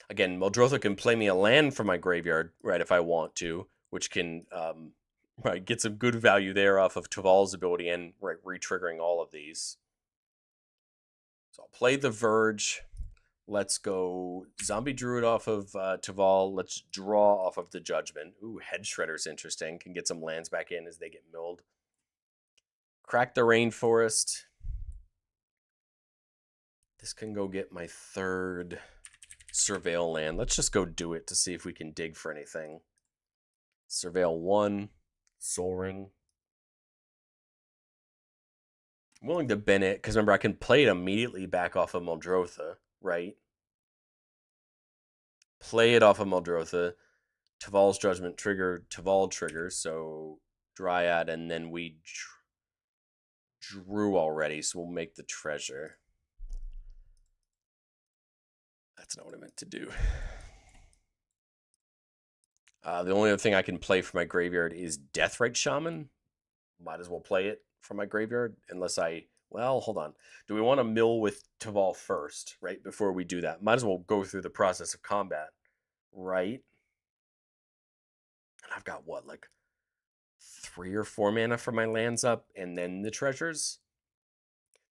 Again, Muldrotha can play me a land from my graveyard, right, if I want to, which can get some good value there off of Teval's ability and re-triggering all of these. So I'll play the Verge. Let's go Zombie Druid off of Teval. Let's draw off of the Judgment. Ooh, Head Shredder's interesting. Can get some lands back in as they get milled. Crack the Rainforest. This can go get my third surveil land. Let's just go do it to see if we can dig for anything. Surveil 1, Soul Ring. I'm willing to bin it, because remember, I can play it immediately back off of Muldrotha, right? Play it off of Muldrotha. Teval's Judgment trigger, Teval trigger, so Dryad, and then we drew already, so we'll make the treasure. That's not what I meant to do. The only other thing I can play for my graveyard is Deathrite Shaman. Might as well play it for my graveyard, unless I... Well, hold on. Do we want to mill with Teval first, right, before we do that? Might as well go through the process of combat, right? And I've got, what, like 3 or 4 mana for my lands up, and then the treasures?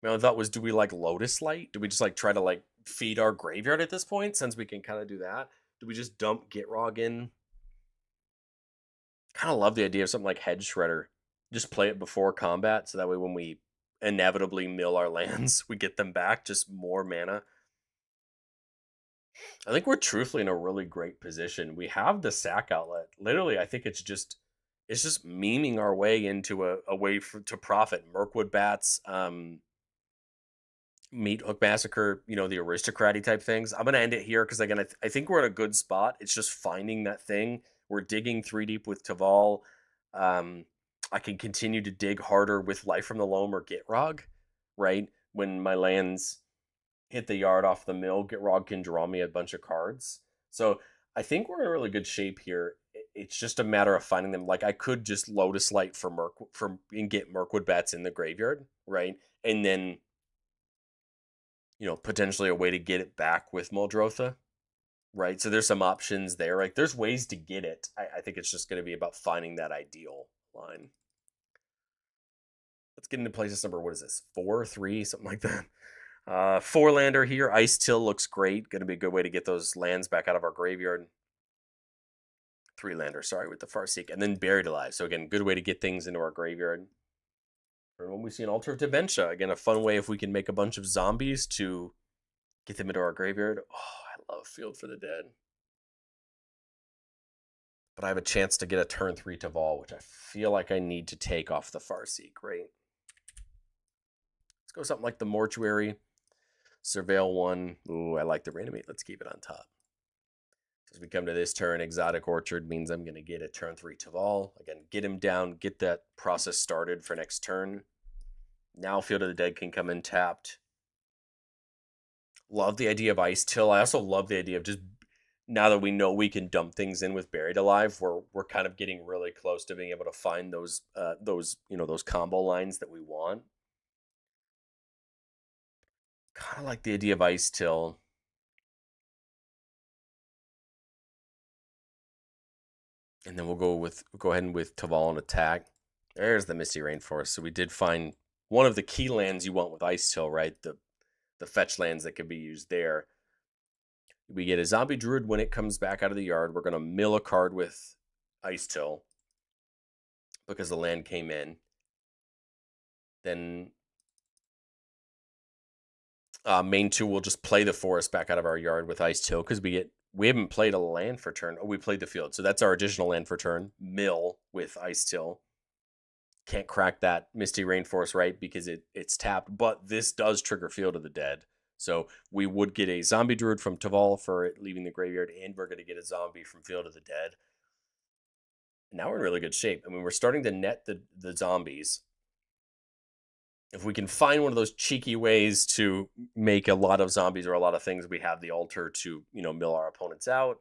My thought was, do we like Lotus Light? Do we just like try to like feed our graveyard at this point, since we can kind of do that? Do we just dump Gitrog in? Kind of love the idea of something like Hedge Shredder. Just play it before combat, so that way when we inevitably mill our lands, we get them back, just more mana. I think we're truthfully in a really great position. We have the sack outlet. Literally, I think it's just memeing our way into a way to profit. Mirkwood Bats, Meat Hook Massacre, the aristocraty type things. I'm going to end it here because, again, I think we're in a good spot. It's just finding that thing. We're digging 3 deep with Teval. I can continue to dig harder with Life from the Loam or Gitrog, right? When my lands hit the yard off the mill, Gitrog can draw me a bunch of cards. So I think we're in really good shape here. It's just a matter of finding them. Like, I could just Lotus Light and get Mirkwood Bats in the graveyard, right? And then, potentially a way to get it back with Muldrotha, right? So there's some options there. Like, there's ways to get it. I think it's just going to be about finding that ideal line. Let's get into Playtest number, what is this, 4, 3, something like that. 4-lander here. Ice Till looks great. Going to be a good way to get those lands back out of our graveyard. 3-lander, sorry, with the Farseek. And then Buried Alive. So again, good way to get things into our graveyard. And when we see an Altar of Dementia, again, a fun way if we can make a bunch of zombies to get them into our graveyard. Oh, I love Field for the Dead. But I have a chance to get a turn 3 Teval, which I feel like I need to take off the Farseek, right? Let's go something like the Mortuary. Surveil 1. Ooh, I like the Reanimate. Let's keep it on top. As we come to this turn, Exotic Orchard means I'm going to get a turn 3 Teval. Again, get him down, get that process started for next turn. Now Field of the Dead can come in tapped. Love the idea of Ice Till. I also love the idea of just, now that we know we can dump things in with Buried Alive, we're kind of getting really close to being able to find those combo lines that we want. Kind of like the idea of Ice Till. And then we'll go ahead and with Teval and attack. There's the Misty Rainforest. So we did find one of the key lands you want with Ice Till, right? The fetch lands that could be used there. We get a Zombie Druid when it comes back out of the yard. We're going to mill a card with Ice Till because the land came in. Then main 2 will just play the forest back out of our yard with Ice Till because we haven't played a land for turn. Oh, we played the field. So that's our additional land for turn. Mill with Ice Till. Can't crack that Misty Rainforest, right? Because it's tapped. But this does trigger Field of the Dead. So we would get a Zombie Druid from Teval for it leaving the graveyard. And we're going to get a zombie from Field of the Dead. Now we're in really good shape. I mean, we're starting to net the zombies. If we can find one of those cheeky ways to make a lot of zombies or a lot of things, we have the altar to, mill our opponents out.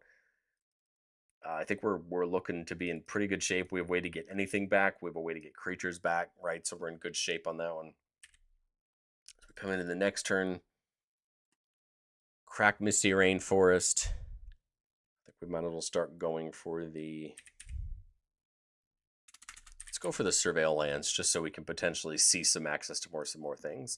I think we're looking to be in pretty good shape. We have a way to get anything back. We have a way to get creatures back, right? So we're in good shape on that one. As we come into the next turn, crack Misty Rainforest. I think we might as well start going for the... Let's go for the Surveil lands, just so we can potentially see some access to some more things.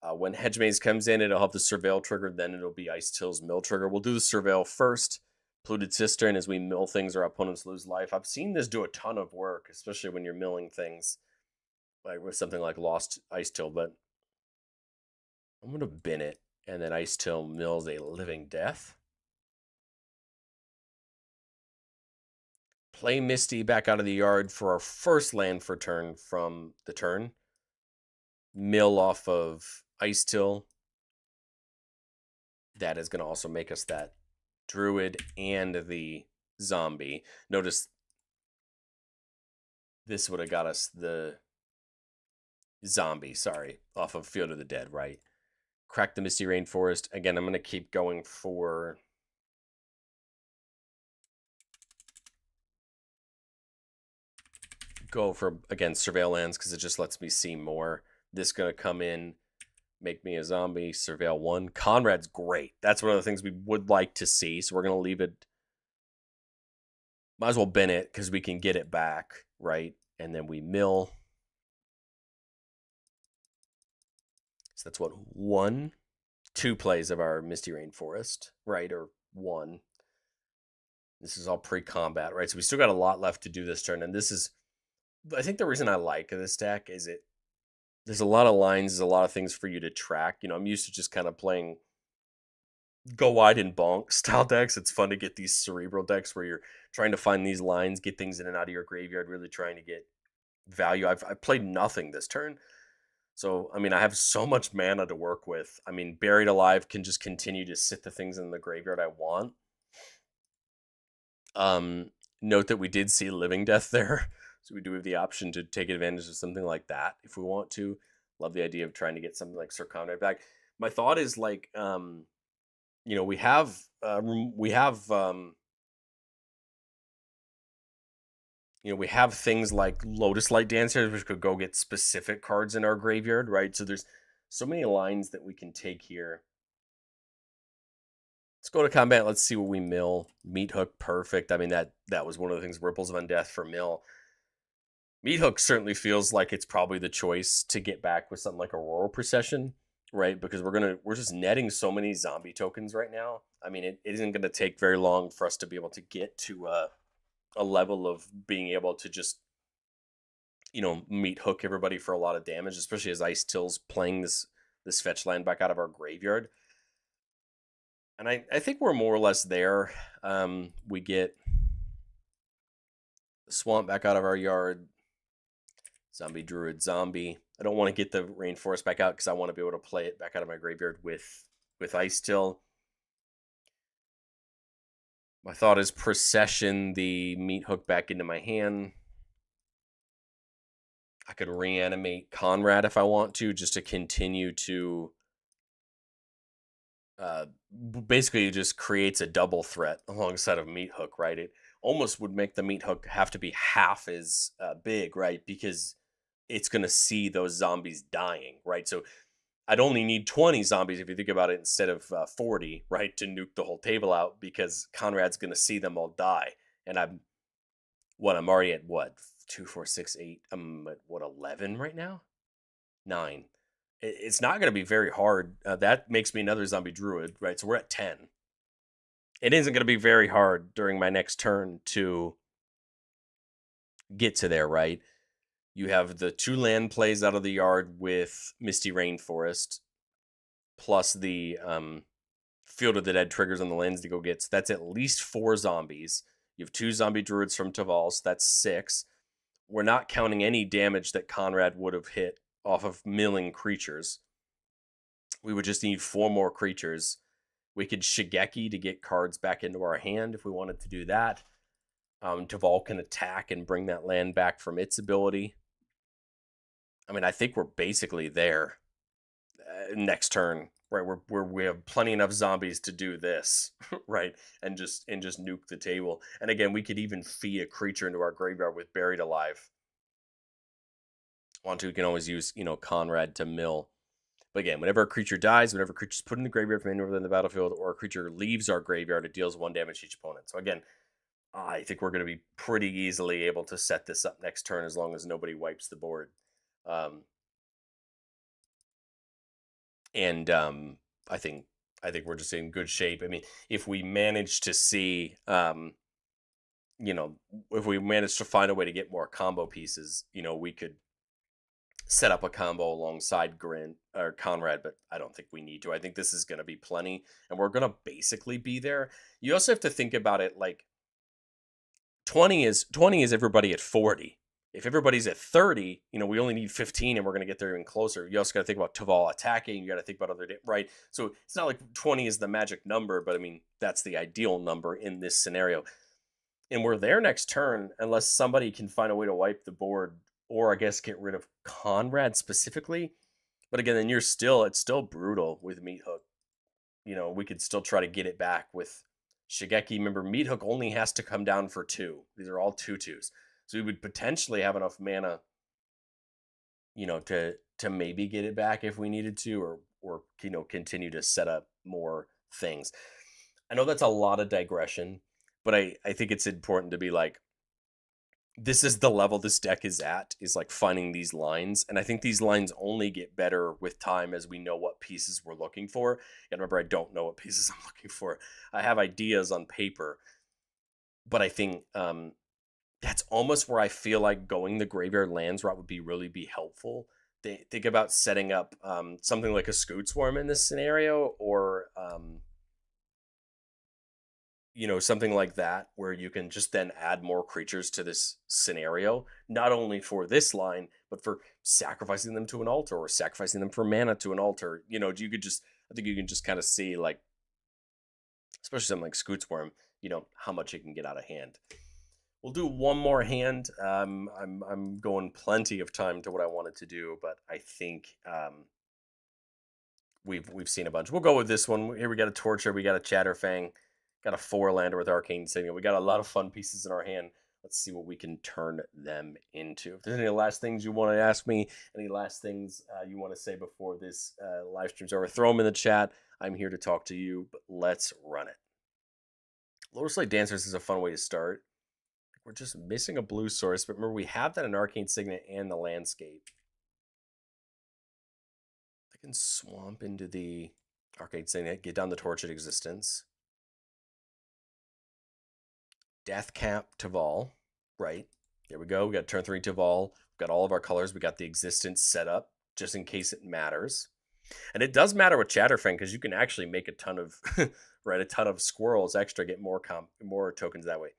When Hedge Maze comes in, it'll have the Surveil trigger, then it'll be Ice Till's mill trigger. We'll do the Surveil first. Polluted Cistern, as we mill things, our opponents lose life. I've seen this do a ton of work, especially when you're milling things like with something like Lost Ice Till, but I'm going to bin it And then Ice Till mills a Living Death. Play Misty back out of the yard for our first land for turn from the turn. Mill off of Ice Till. That is going to also make us that Druid and the zombie. Notice this would have got us the zombie, sorry, off of Field of the Dead, right? Crack the Misty Rainforest. Again, I'm going to keep going for... Go for, again, Surveil Lands, because it just lets me see more. This going to come in, make me a zombie, Surveil 1. Conrad's great. That's one of the things we would like to see, so we're going to leave it. Might as well bin it, because we can get it back, right? And then we mill. So that's what, 1? 2 plays of our Misty Rainforest, right? Or 1. This is all pre-combat, right? So we still got a lot left to do this turn, and this is... I think the reason I like this deck is there's a lot of lines, there's a lot of things for you to track. You know, I'm used to just kind of playing go wide and bonk style decks. It's fun to get these cerebral decks where you're trying to find these lines, get things in and out of your graveyard, really trying to get value. I've played nothing this turn. So, I mean, I have so much mana to work with. I mean, Buried Alive can just continue to sit the things in the graveyard I want. Note that we did see Living Death there. So we do have the option to take advantage of something like that if we want to. Love the idea of trying to get something like Sir Conrad back. My thought is like, you know, we have things like Lotus Light Dancers, which could go get specific cards in our graveyard, right? So there's so many lines that we can take here. Let's go to combat. Let's see what we mill. Meat Hook, perfect. I mean, that was one of the things, Ripples of Undeath for mill. Meat Hook certainly feels like it's probably the choice to get back with something like Auroral Procession, right? Because we're just netting so many zombie tokens right now. I mean, it isn't going to take very long for us to be able to get to a level of being able to just, you know, Meat Hook everybody for a lot of damage, especially as Ice Till's playing this fetch land back out of our graveyard. And I think we're more or less there. We get the Swamp back out of our yard. Zombie Druid Zombie. I don't want to get the Rainforest back out because I want to be able to play it back out of my graveyard with Ice Till. My thought is Procession the Meat Hook back into my hand. I could reanimate Conrad if I want to, just to continue to basically it just creates a double threat alongside of Meat Hook, right? It almost would make the Meat Hook have to be half as big, right? Because it's going to see those zombies dying, right? So I'd only need 20 zombies if you think about it instead of 40, right? To nuke the whole table out, because Conrad's going to see them all die. And I'm already at what? 2, 4, 6, 8. I'm at what, 11 right now? 9. It's not going to be very hard. That makes me another zombie druid, right? So we're at 10. It isn't going to be very hard during my next turn to get to there, right? You have the 2 land plays out of the yard with Misty Rainforest, plus the Field of the Dead triggers on the lands to go get. So that's at least 4 zombies. You have 2 zombie druids from Teval, so that's 6. We're not counting any damage that Conrad would have hit off of milling creatures. We would just need 4 more creatures. We could Shigeki to get cards back into our hand if we wanted to do that. Teval can attack and bring that land back from its ability. I mean, I think we're basically there next turn, right? We have plenty enough zombies to do this, right? And just nuke the table. And again, we could even feed a creature into our graveyard with Buried Alive. Want to, we can always use, you know, Conrad to mill. But again, whenever a creature dies, whenever a creature's put in the graveyard from anywhere within the battlefield, or a creature leaves our graveyard, it deals 1 damage to each opponent. So again, I think we're going to be pretty easily able to set this up next turn as long as nobody wipes the board. I think we're just in good shape. I mean, if we manage to see, you know, if we manage to find a way to get more combo pieces, you know, we could set up a combo alongside Grin or Conrad, but I don't think we need to. I think this is going to be plenty, and we're going to basically be there. You also have to think about it like 20 is everybody at 40. If everybody's at 30, we only need 15 and we're going to get there even closer. You also got to think about Teval attacking. You got to think about right? So it's not like 20 is the magic number, but I mean, that's the ideal number in this scenario. And we're there next turn unless somebody can find a way to wipe the board or I guess get rid of Conrad specifically. But again, then it's still brutal with Meat Hook. We could still try to get it back with Shigeki. Remember, Meat Hook only has to come down for 2. These are all 2/2s. So we would potentially have enough mana, to maybe get it back if we needed to, or continue to set up more things. I know that's a lot of digression, but I think it's important to be like, this is the level this deck is like finding these lines. And I think these lines only get better with time as we know what pieces we're looking for. And remember, I don't know what pieces I'm looking for. I have ideas on paper, but I think that's almost where I feel like going the graveyard lands route would really be helpful. Think about setting up something like a Scoot Swarm in this scenario, or something like that, where you can just then add more creatures to this scenario, not only for this line, but for sacrificing them to an altar or sacrificing them for mana to an altar. I think you can just kind of see, like, especially something like Scoot Swarm, how much it can get out of hand. We'll do one more hand. I'm going plenty of time to what I wanted to do, but I think we've seen a bunch. We'll go with this one. Here we got a Torture, we got a Chatterfang, got a 4-lander with Arcane Signal. We got a lot of fun pieces in our hand. Let's see what we can turn them into. If there's any last things you want to ask me, any last things you want to say before this live stream's over, throw them in the chat. I'm here to talk to you, but let's run it. Lotus Light Dancers is a fun way to start. We're just missing a blue source, but remember, we have that in Arcane Signet and the landscape. I can swamp into the Arcane Signet, get down the Tortured Existence. Deathcap Teval, right? There we go. We got turn 3 Teval. We've got all of our colors. We got the Existence set up just in case it matters. And it does matter with Chatterfang because you can actually make a ton of right, a ton of squirrels extra, get more tokens that way.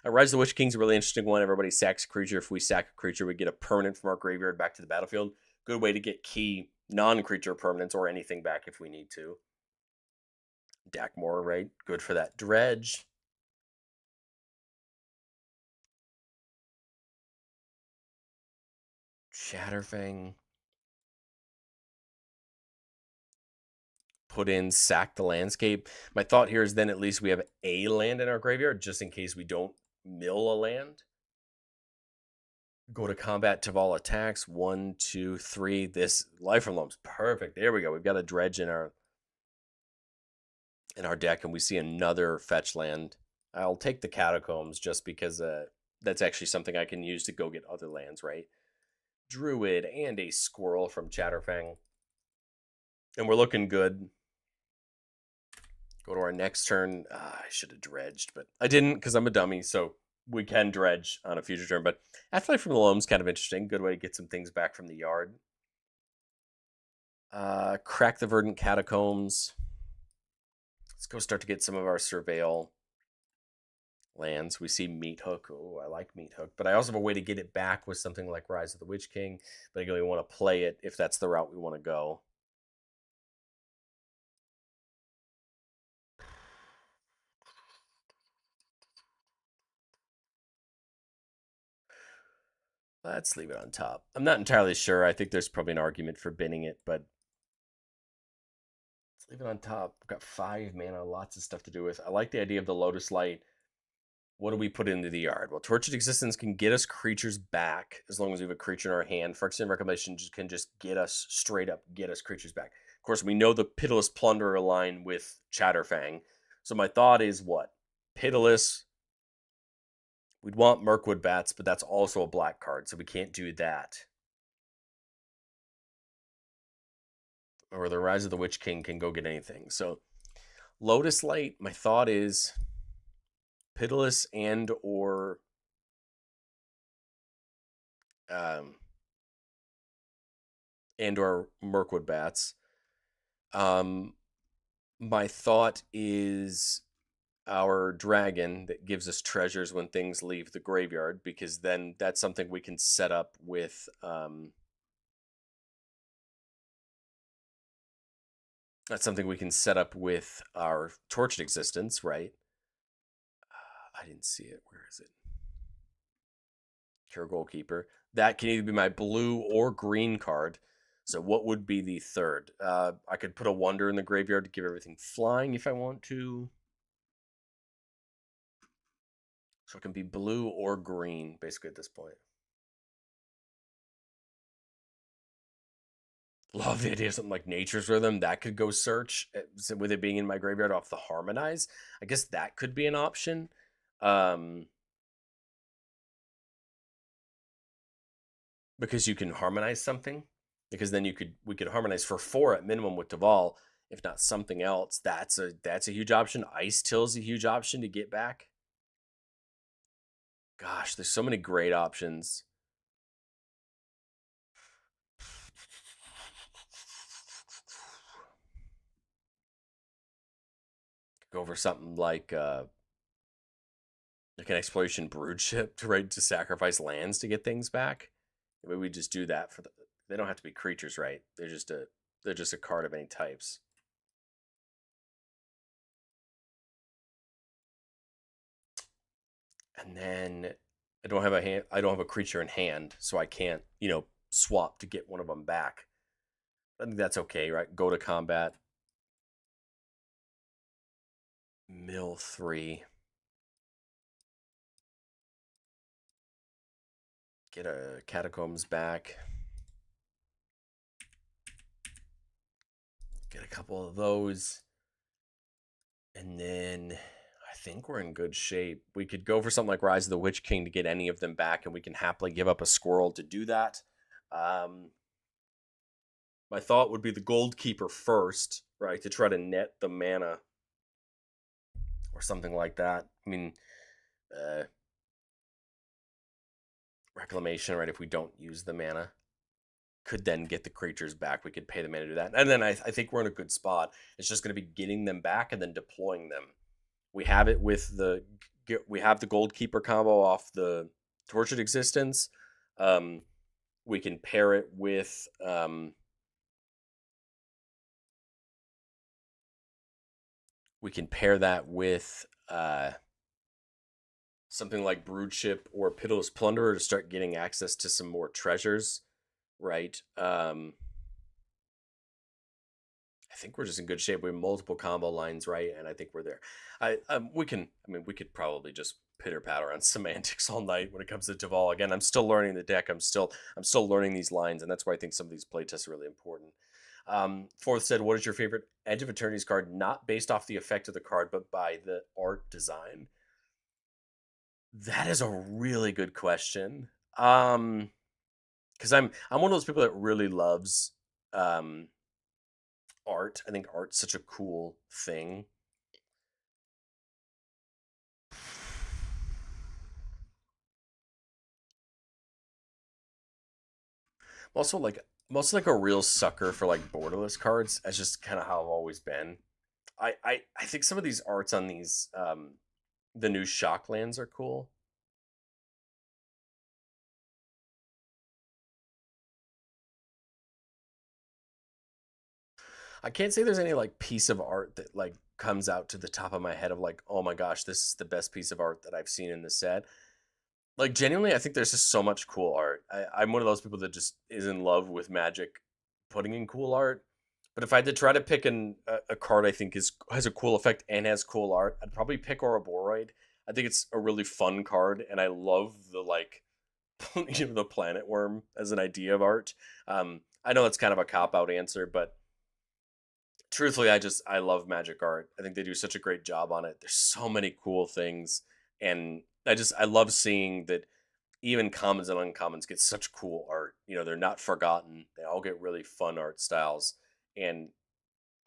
Rise of the Witch King's a really interesting one. Everybody sacks a creature. If we sack a creature, we get a permanent from our graveyard back to the battlefield. Good way to get key non-creature permanents or anything back if we need to. Dakmor, right? Good for that dredge. Chatterfang. Put in Sack the Landscape. My thought here is then at least we have a land in our graveyard just in case we don't mill a land. Go to combat. Teval attacks. 1, 2, 3. This Life from Loam's perfect. There we go. We've got a dredge in our deck, and we see another fetch land. I'll take the Catacombs just because that's actually something I can use to go get other lands, right? Druid and a Squirrel from Chatterfang. And we're looking good. Go to our next turn. I should have dredged, but I didn't because I'm a dummy, so we can dredge on a future turn. But Afterlife from the Loam's kind of interesting. Good way to get some things back from the yard. Crack the Verdant Catacombs. Let's go start to get some of our Surveil lands. We see Meat Hook. Oh, I like Meat Hook. But I also have a way to get it back with something like Rise of the Witch King. But again, we want to play it if that's the route we want to go. Let's leave it on top. I'm not entirely sure. I think there's probably an argument for binning it, but let's leave it on top. We've got 5 mana, lots of stuff to do with. I like the idea of the Lotus Light. What do we put into the yard? Well, Tortured Existence can get us creatures back as long as we have a creature in our hand. Phyrexian Reclamation can just get us creatures back. Of course, we know the Pitiless Plunderer line with Chatterfang. So my thought is what? Pitiless. We'd want Mirkwood Bats, but that's also a black card, so we can't do that. Or the Rise of the Witch King can go get anything. So Lotus Light, my thought is Pitiless and or and or Mirkwood bats. Um, my thought is our dragon that gives us treasures when things leave the graveyard, because then that's something we can set up with our tortured existence, right? I didn't see it. Where is it? Cure goalkeeper. That can either be my blue or green card. So what would be the third? I could put a wonder in the graveyard to give everything flying if I want to. So it can be blue or green, basically, at this point. Love the idea of something like Nature's Rhythm. That could go search, with it being in my graveyard off the Harmonize. I guess that could be an option. Um, because you can harmonize something. Because then we could harmonize for 4 at minimum with Teval, if not something else. That's a huge option. Ice Till's a huge option to get back. Gosh, there's so many great options. Go over something like an exploration brood ship to sacrifice lands to get things back. Maybe we just do that for the. They don't have to be creatures, right? They're just a card of any types. And then I don't have a creature in hand, so I can't, swap to get one of them back. I think that's okay, right? Go to combat. Mill 3. Get a catacombs back. Get a couple of those. And then I think we're in good shape. We could go for something like Rise of the Witch King to get any of them back, and we can happily give up a squirrel to do that. My thought would be the Gold Keeper first, right, to try to net the mana or something like that. I mean, uh, Reclamation, right, if we don't use the mana, could then get the creatures back. We could pay the mana to do that. And then I think we're in a good spot. It's just going to be getting them back and then deploying them. We have it with we have the Gold Keeper combo off the Tortured Existence. We can pair it with we can pair that with something like Broodship or Pitiless Plunderer to start getting access to some more treasures, right? I think we're just in good shape. We have multiple combo lines, right? And I think we're there. We could probably just pitter patter on semantics all night when it comes to Teval. Again, I'm still learning the deck. I'm still learning these lines, and that's why I think some of these playtests are really important. Fourth said, "What is your favorite Edge of Eternity's card? Not based off the effect of the card, but by the art design." That is a really good question. Because I'm one of those people that really loves um art. I think art's such a cool thing. I'm also like a real sucker for like borderless cards. That's just kind of how I've always been. I think some of these arts on these the new Shocklands are cool. I can't say there's any like piece of art that like comes out to the top of my head of like, oh my gosh, this is the best piece of art that I've seen in the set. Like genuinely, I think there's just so much cool art. I'm one of those people that just is in love with Magic putting in cool art. But if I had to try to pick a card I think has a cool effect and has cool art, I'd probably pick Ouroboros. I think it's a really fun card, and I love the like the planet worm as an idea of art. I know it's kind of a cop out answer, but truthfully, I love Magic art. I think they do such a great job on it. There's so many cool things, and I love seeing that even commons and uncommons get such cool art. They're not forgotten. They all get really fun art styles. And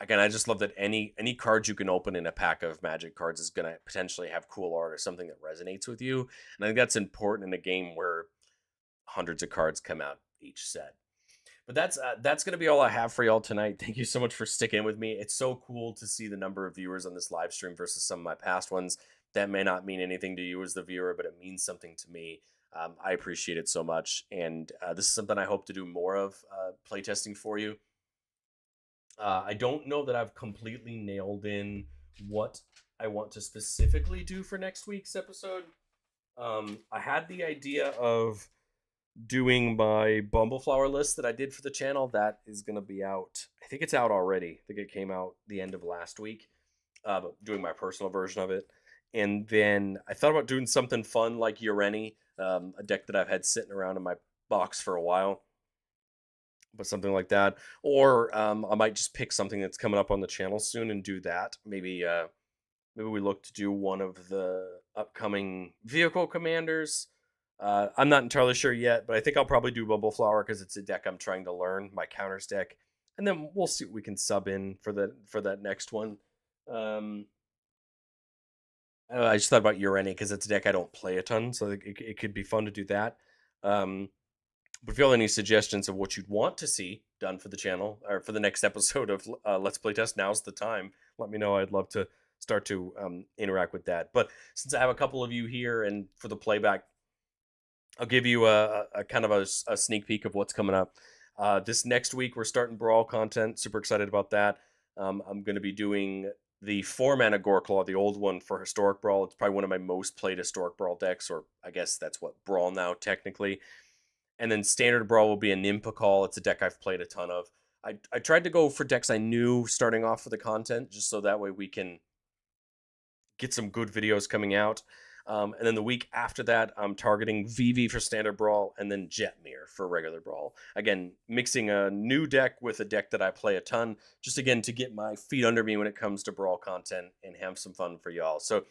again, I just love that any card you can open in a pack of Magic cards is going to potentially have cool art or something that resonates with you. And I think that's important in a game where hundreds of cards come out each set. But that's gonna be all I have for y'all tonight. Thank you so much for sticking with me. It's so cool to see the number of viewers on this live stream versus some of my past ones. That may not mean anything to you as the viewer, but it means something to me. I appreciate it so much, and this is something I hope to do more of, playtesting for you. I don't know that I've completely nailed in what I want to specifically do for next week's episode. I had the idea of doing my Bumbleflower list that I did for the channel. That is going to be out. I think it's out already. I think it came out the end of last week. But doing my personal version of it. And then I thought about doing something fun like Ureni, a deck that I've had sitting around in my box for a while. But something like that. Or I might just pick something that's coming up on the channel soon and do that. Maybe we look to do one of the upcoming vehicle commanders. I'm not entirely sure yet, but I think I'll probably do Bumbleflower because it's a deck I'm trying to learn, my counters deck, and then we'll see what we can sub in for that next one. I just thought about Ureni because it's a deck I don't play a ton, so it could be fun to do that. But if you have any suggestions of what you'd want to see done for the channel or for the next episode of Let's Playtest, now's the time. Let me know. I'd love to start to interact with that. But since I have a couple of you here and for the playback, I'll give you a kind of a sneak peek of what's coming up. This next week, we're starting Brawl content. Super excited about that. I'm going to be doing the 4-mana Goreclaw, the old one for Historic Brawl. It's probably one of my most played Historic Brawl decks, or I guess that's what Brawl now, technically. And then Standard Brawl will be a Nimpakal. It's a deck I've played a ton of. I tried to go for decks I knew starting off for the content, just so that way we can get some good videos coming out. And then the week after that, I'm targeting Vivi for Standard Brawl and then Jetmir for regular Brawl. Again, mixing a new deck with a deck that I play a ton, just again to get my feet under me when it comes to Brawl content and have some fun for y'all. So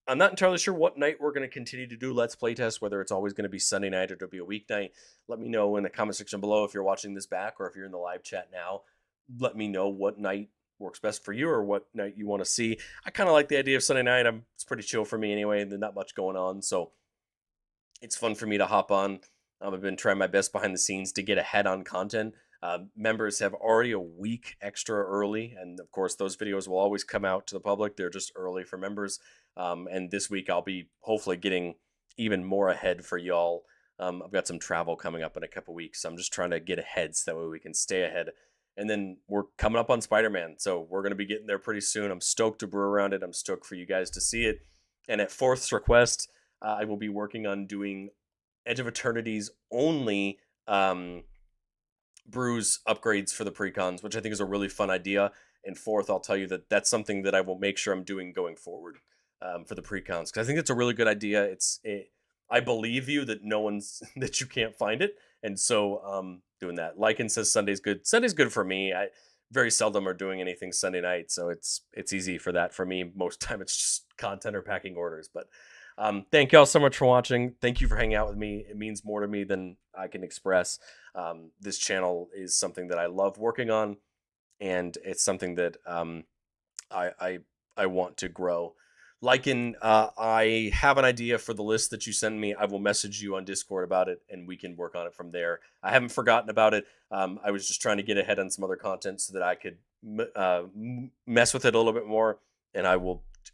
I'm not entirely sure what night we're going to continue to do Let's Playtest, whether it's always going to be Sunday night or it'll be a weeknight. Let me know in the comment section below if you're watching this back or if you're in the live chat now. Let me know what night works best for you or what night you want to see. I kind of like the idea of Sunday night. It's pretty chill for me anyway. There's not much going on, so it's fun for me to hop on. I've been trying my best behind the scenes to get ahead on content. Members have already a week extra early, and of course those videos will always come out to the public. They're just early for members. And this week I'll be hopefully getting even more ahead for y'all. I've got some travel coming up in a couple weeks, so I'm just trying to get ahead so that way we can stay ahead. And then we're coming up on Spider-Man, so we're going to be getting there pretty soon. I'm stoked to brew around it. I'm stoked for you guys to see it. And at Fourth's request, I will be working on doing Edge of Eternity's only brews upgrades for the precons, which I think is a really fun idea. And Fourth, I'll tell you that that's something that I will make sure I'm doing going forward for the precons, because I think it's a really good idea. I believe you that no one's that you can't find it, and so doing that. Lycan says Sunday's good. Sunday's good for me. I very seldom are doing anything Sunday night, so it's easy for that for me. Most time it's just content or packing orders. But thank y'all so much for watching. Thank you for hanging out with me. It means more to me than I can express. This channel is something that I love working on, and it's something that I want to grow. Lycan, I have an idea for the list that you send me. I will message you on Discord about it, and we can work on it from there. I haven't forgotten about it. I was just trying to get ahead on some other content so that I could mess with it a little bit more. And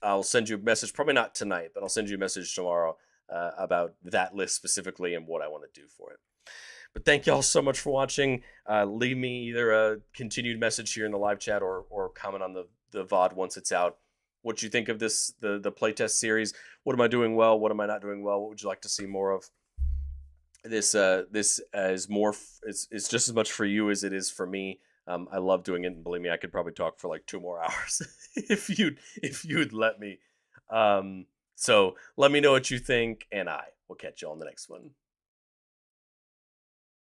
I'll send you a message, probably not tonight, but I'll send you a message tomorrow about that list specifically and what I want to do for it. But thank y'all so much for watching. Leave me either a continued message here in the live chat or comment on the VOD once it's out. What you think of this, the playtest series? What am I doing well? What am I not doing well? What would you like to see more of? This is more. It's just as much for you as it is for me. I love doing it, and believe me, I could probably talk for like 2 more hours if you'd let me. So let me know what you think, and I will catch you on the next one.